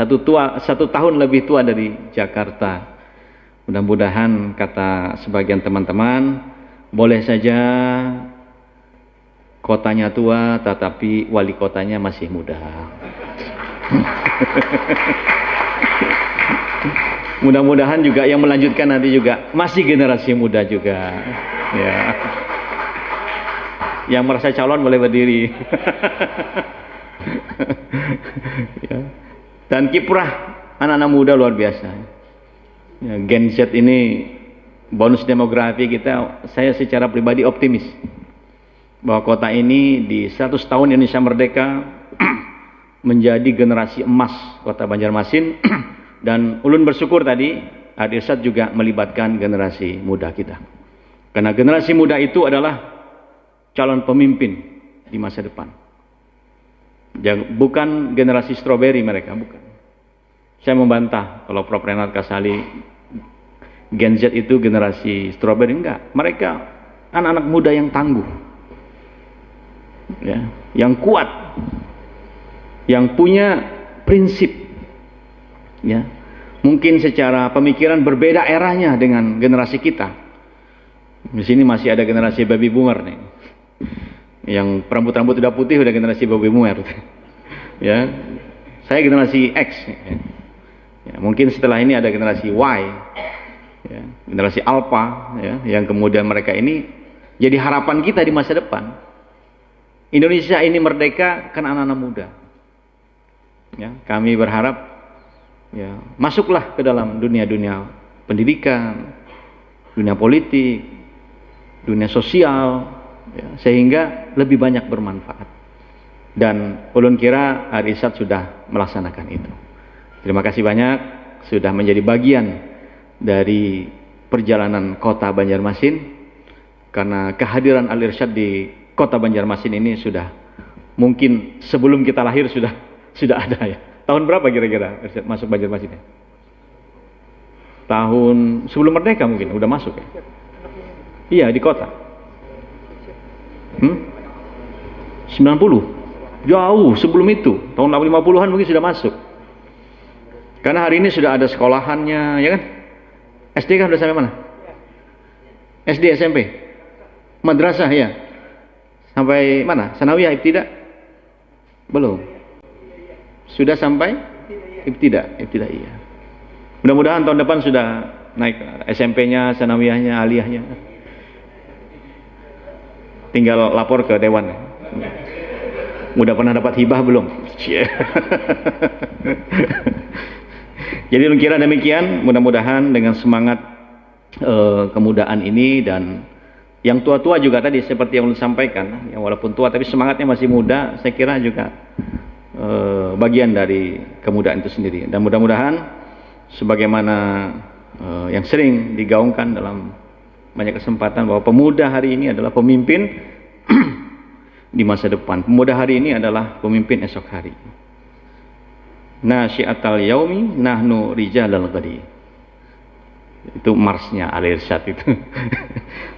satu tahun lebih tua dari Jakarta. Mudah-mudahan kata sebagian teman-teman, boleh saja kotanya tua, tetapi wali kotanya masih muda. Mudah-mudahan juga yang melanjutkan nanti juga masih generasi muda juga. Ya. Yang merasa calon boleh berdiri. Ya. Dan kiprah anak-anak muda luar biasa. Ya, Gen Z ini bonus demografi kita, saya secara pribadi optimis bahwa kota ini di 100 tahun Indonesia Merdeka menjadi generasi emas Kota Banjarmasin. Dan ulun bersyukur tadi Al-Irsyad juga melibatkan generasi muda kita, karena generasi muda itu adalah calon pemimpin di masa depan. Bukan generasi stroberi mereka, bukan. Saya membantah kalau Prof. Renat Kasali Gen Z itu generasi stroberi, enggak. Mereka anak-anak muda yang tangguh, ya, yang kuat, yang punya prinsip, ya. Mungkin secara pemikiran berbeda eranya dengan generasi kita. Di sini masih ada generasi baby boomer nih, yang rambut-rambut udah putih, udah generasi baby boomer. Ya, saya generasi X. Ya, mungkin setelah ini ada generasi Y, ya, generasi Alpha, ya, yang kemudian mereka ini jadi harapan kita di masa depan. Indonesia ini merdeka kan anak-anak muda. Ya, kami berharap, ya, masuklah ke dalam dunia-dunia pendidikan, dunia politik, dunia sosial, ya, sehingga lebih banyak bermanfaat. Dan ulun kira Al-Irsyad sudah melaksanakan itu. Terima kasih banyak sudah menjadi bagian dari perjalanan Kota Banjarmasin, karena kehadiran Al-Irsyad di Kota Banjarmasin ini sudah mungkin sebelum kita lahir sudah ada ya. Tahun berapa kira-kira Irsyad masuk Banjarmasin ya? Tahun sebelum merdeka mungkin udah masuk ya? Iya, di kota. 90? Jauh sebelum itu, tahun 50-an mungkin sudah masuk. Karena hari ini sudah ada sekolahannya, ya kan? SD kan sudah sampai mana? SD, SMP, madrasah ya. Sampai mana? Sanawiyah, ibtida? Belum. Sudah sampai ibtidaiyah. Mudah-mudahan tahun depan sudah naik SMP-nya, sanawiyahnya, aliyahnya. Tinggal lapor ke dewan. Udah pernah dapat hibah belum? Jadi kira demikian, mudah-mudahan dengan semangat kemudaan ini, dan yang tua-tua juga tadi seperti yang disampaikan, yang walaupun tua tapi semangatnya masih muda, saya kira juga bagian dari kemudaan itu sendiri. Dan mudah-mudahan sebagaimana yang sering digaungkan dalam banyak kesempatan bahwa pemuda hari ini adalah pemimpin di masa depan. Pemuda hari ini adalah pemimpin esok hari. Nasyiatal yaumi nahnu rijalal ghadi. Itu marsnya Al-Irsyad itu.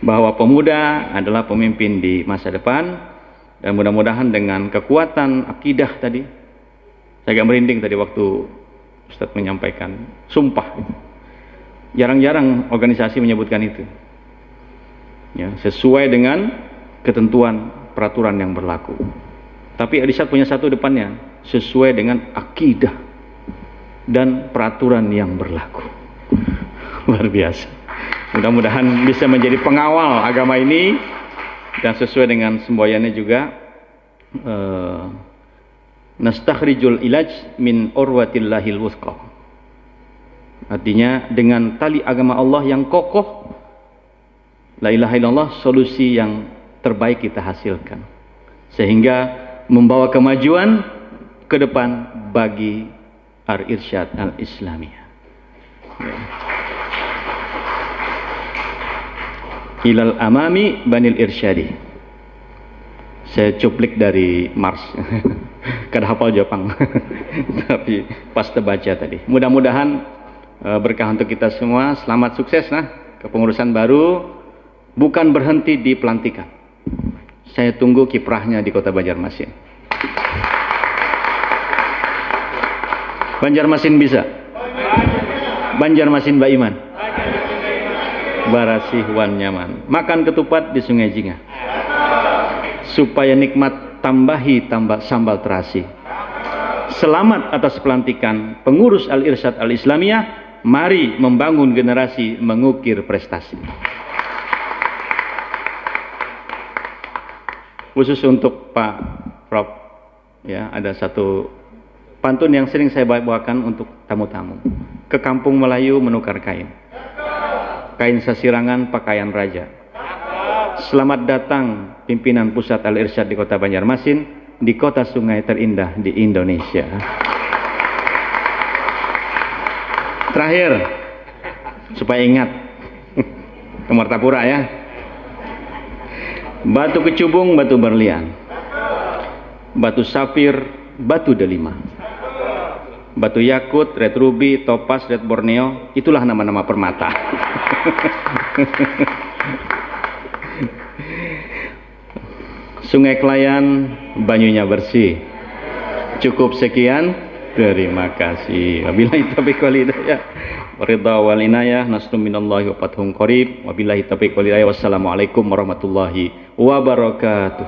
Bahwa pemuda adalah pemimpin di masa depan, dan mudah-mudahan dengan kekuatan akidah tadi. Saya agak merinding tadi waktu Ustadz menyampaikan sumpah. Jarang-jarang organisasi menyebutkan itu. Ya, sesuai dengan ketentuan peraturan yang berlaku. Tapi Al-Irsyad punya satu depannya, sesuai dengan akidah dan peraturan yang berlaku. Luar biasa. Mudah-mudahan bisa menjadi pengawal agama ini, dan sesuai dengan semboyannya juga, nastakhrijul ilaj min urwatillahil wuthqa. Artinya dengan tali agama Allah yang kokoh, la ilaha illallah, solusi yang terbaik kita hasilkan, sehingga membawa kemajuan ke depan bagi Al-Irsyad Al-Islamiyah. Ilal amami banil irsyadi. Saya cuplik dari Mars. Kada hafal Jepang. Tapi pas terbaca tadi. Mudah-mudahan berkah untuk kita semua. Selamat sukses kepengurusan baru. Bukan berhenti di pelantikan. Saya tunggu kiprahnya di Kota Banjarmasin. Banjarmasin bisa. Banjarmasin Mbak Iman. Barasih wan nyaman. Makan ketupat di Sungai Jingah. Supaya nikmat tambahi tambah sambal terasi. Selamat atas pelantikan pengurus Al-Irsyad Al-Islamiyah. Mari membangun generasi mengukir prestasi. Khusus untuk Pak Prof, ya, ada satu pantun yang sering saya bawakan untuk tamu-tamu. Ke kampung Melayu menukar kain. Kain sasirangan pakaian raja. Selamat datang pimpinan pusat Al-Irsyad di Kota Banjarmasin, di kota sungai terindah di Indonesia. Terakhir, supaya ingat, ke Martapura ya. Batu kecubung, batu berlian. Batu safir, batu delima. Batu yakut, red ruby, topaz, red borneo, itulah nama-nama permata. Sungai Klayan, banyunya bersih. Cukup sekian, terima kasih. Wabillahi taufiq wal hidayah. Waridha wal inayah, nasrun minallahi wa fathun qarib. Wabillahi taufiq wal hidayah. Wassalamualaikum warahmatullahi wabarakatuh.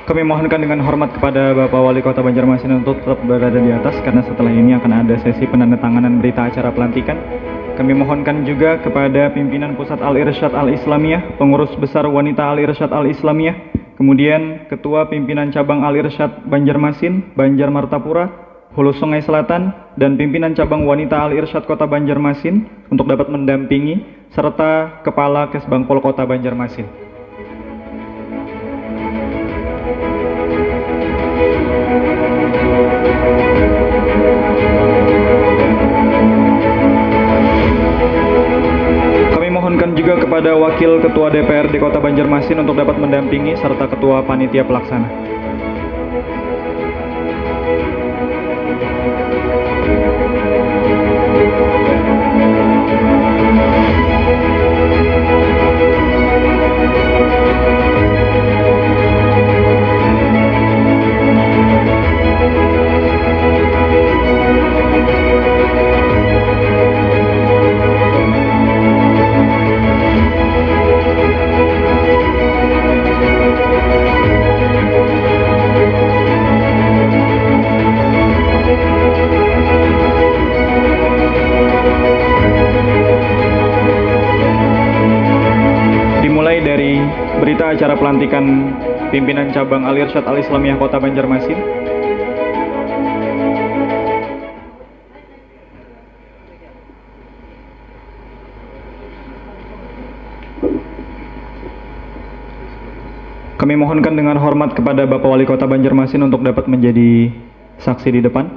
Kami mohonkan dengan hormat kepada Bapak Wali Kota Banjarmasin untuk tetap berada di atas, karena setelah ini akan ada sesi penandatanganan berita acara pelantikan. Kami mohonkan juga kepada pimpinan Pusat Al-Irsyad Al-Islamiyah, pengurus besar wanita Al-Irsyad Al-Islamiyah, kemudian Ketua Pimpinan Cabang Al-Irsyad Banjarmasin, Banjar Martapura, Hulu Sungai Selatan, dan pimpinan Cabang Wanita Al-Irsyad Kota Banjarmasin untuk dapat mendampingi, serta Kepala Kesbangpol Kota Banjarmasin. Mohonkan juga kepada Wakil Ketua DPRD Kota Banjarmasin untuk dapat mendampingi serta Ketua Panitia Pelaksana. Berita acara pelantikan pimpinan cabang Al-Irsyad Al-Islamiyah Kota Banjarmasin. Kami mohonkan dengan hormat kepada Bapak Wali Kota Banjarmasin untuk dapat menjadi saksi di depan.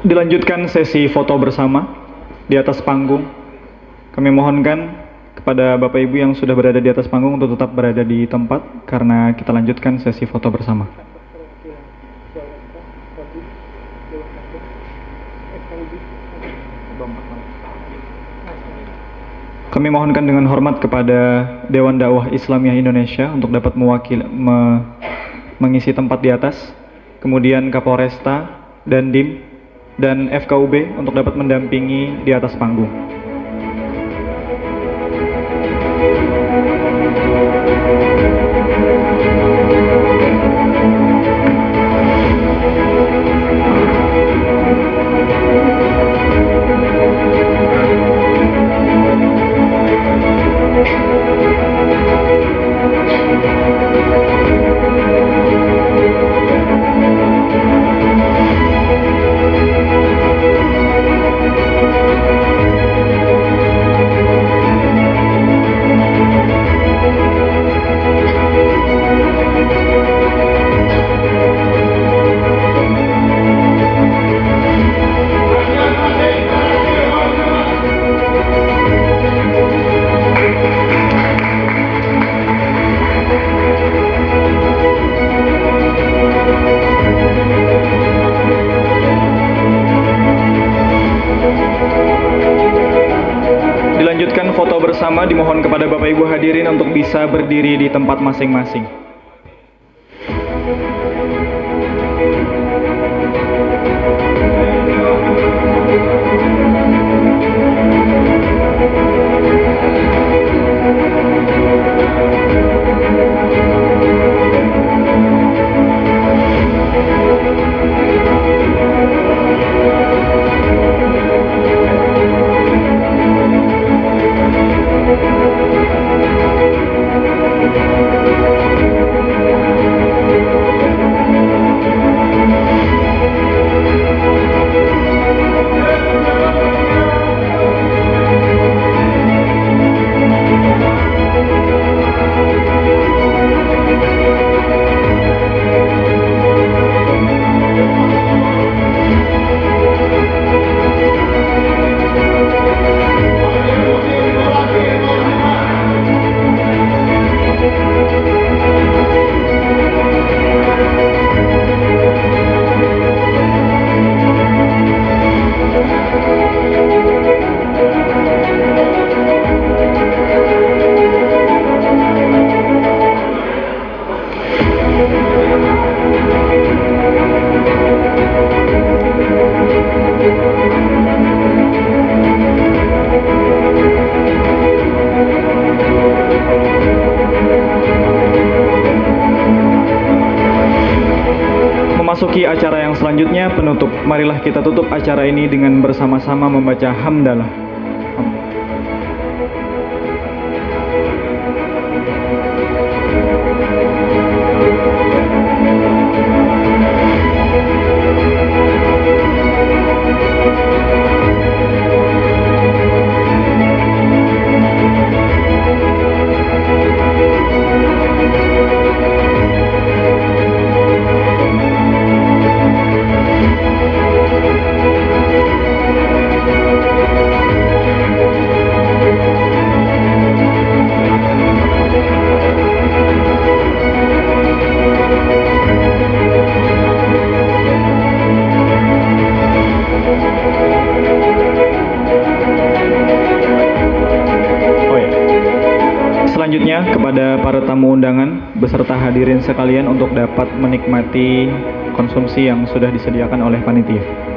Dilanjutkan sesi foto bersama di atas panggung. Kami mohonkan kepada Bapak Ibu yang sudah berada di atas panggung untuk tetap berada di tempat karena kita lanjutkan sesi foto bersama. Kami mohonkan dengan hormat kepada Dewan Dakwah Islamiyah Indonesia untuk dapat mengisi tempat di atas. Kemudian Kapolresta, Dandim, dan FKUB untuk dapat mendampingi di atas panggung. Dilanjutkan foto bersama, dimohon kepada Bapak Ibu hadirin untuk bisa berdiri di tempat masing-masing. Memasuki acara yang selanjutnya, penutup. Marilah kita tutup acara ini dengan bersama-sama membaca hamdalah. kepada para tamu undangan beserta hadirin sekalian untuk dapat menikmati konsumsi yang sudah disediakan oleh panitia.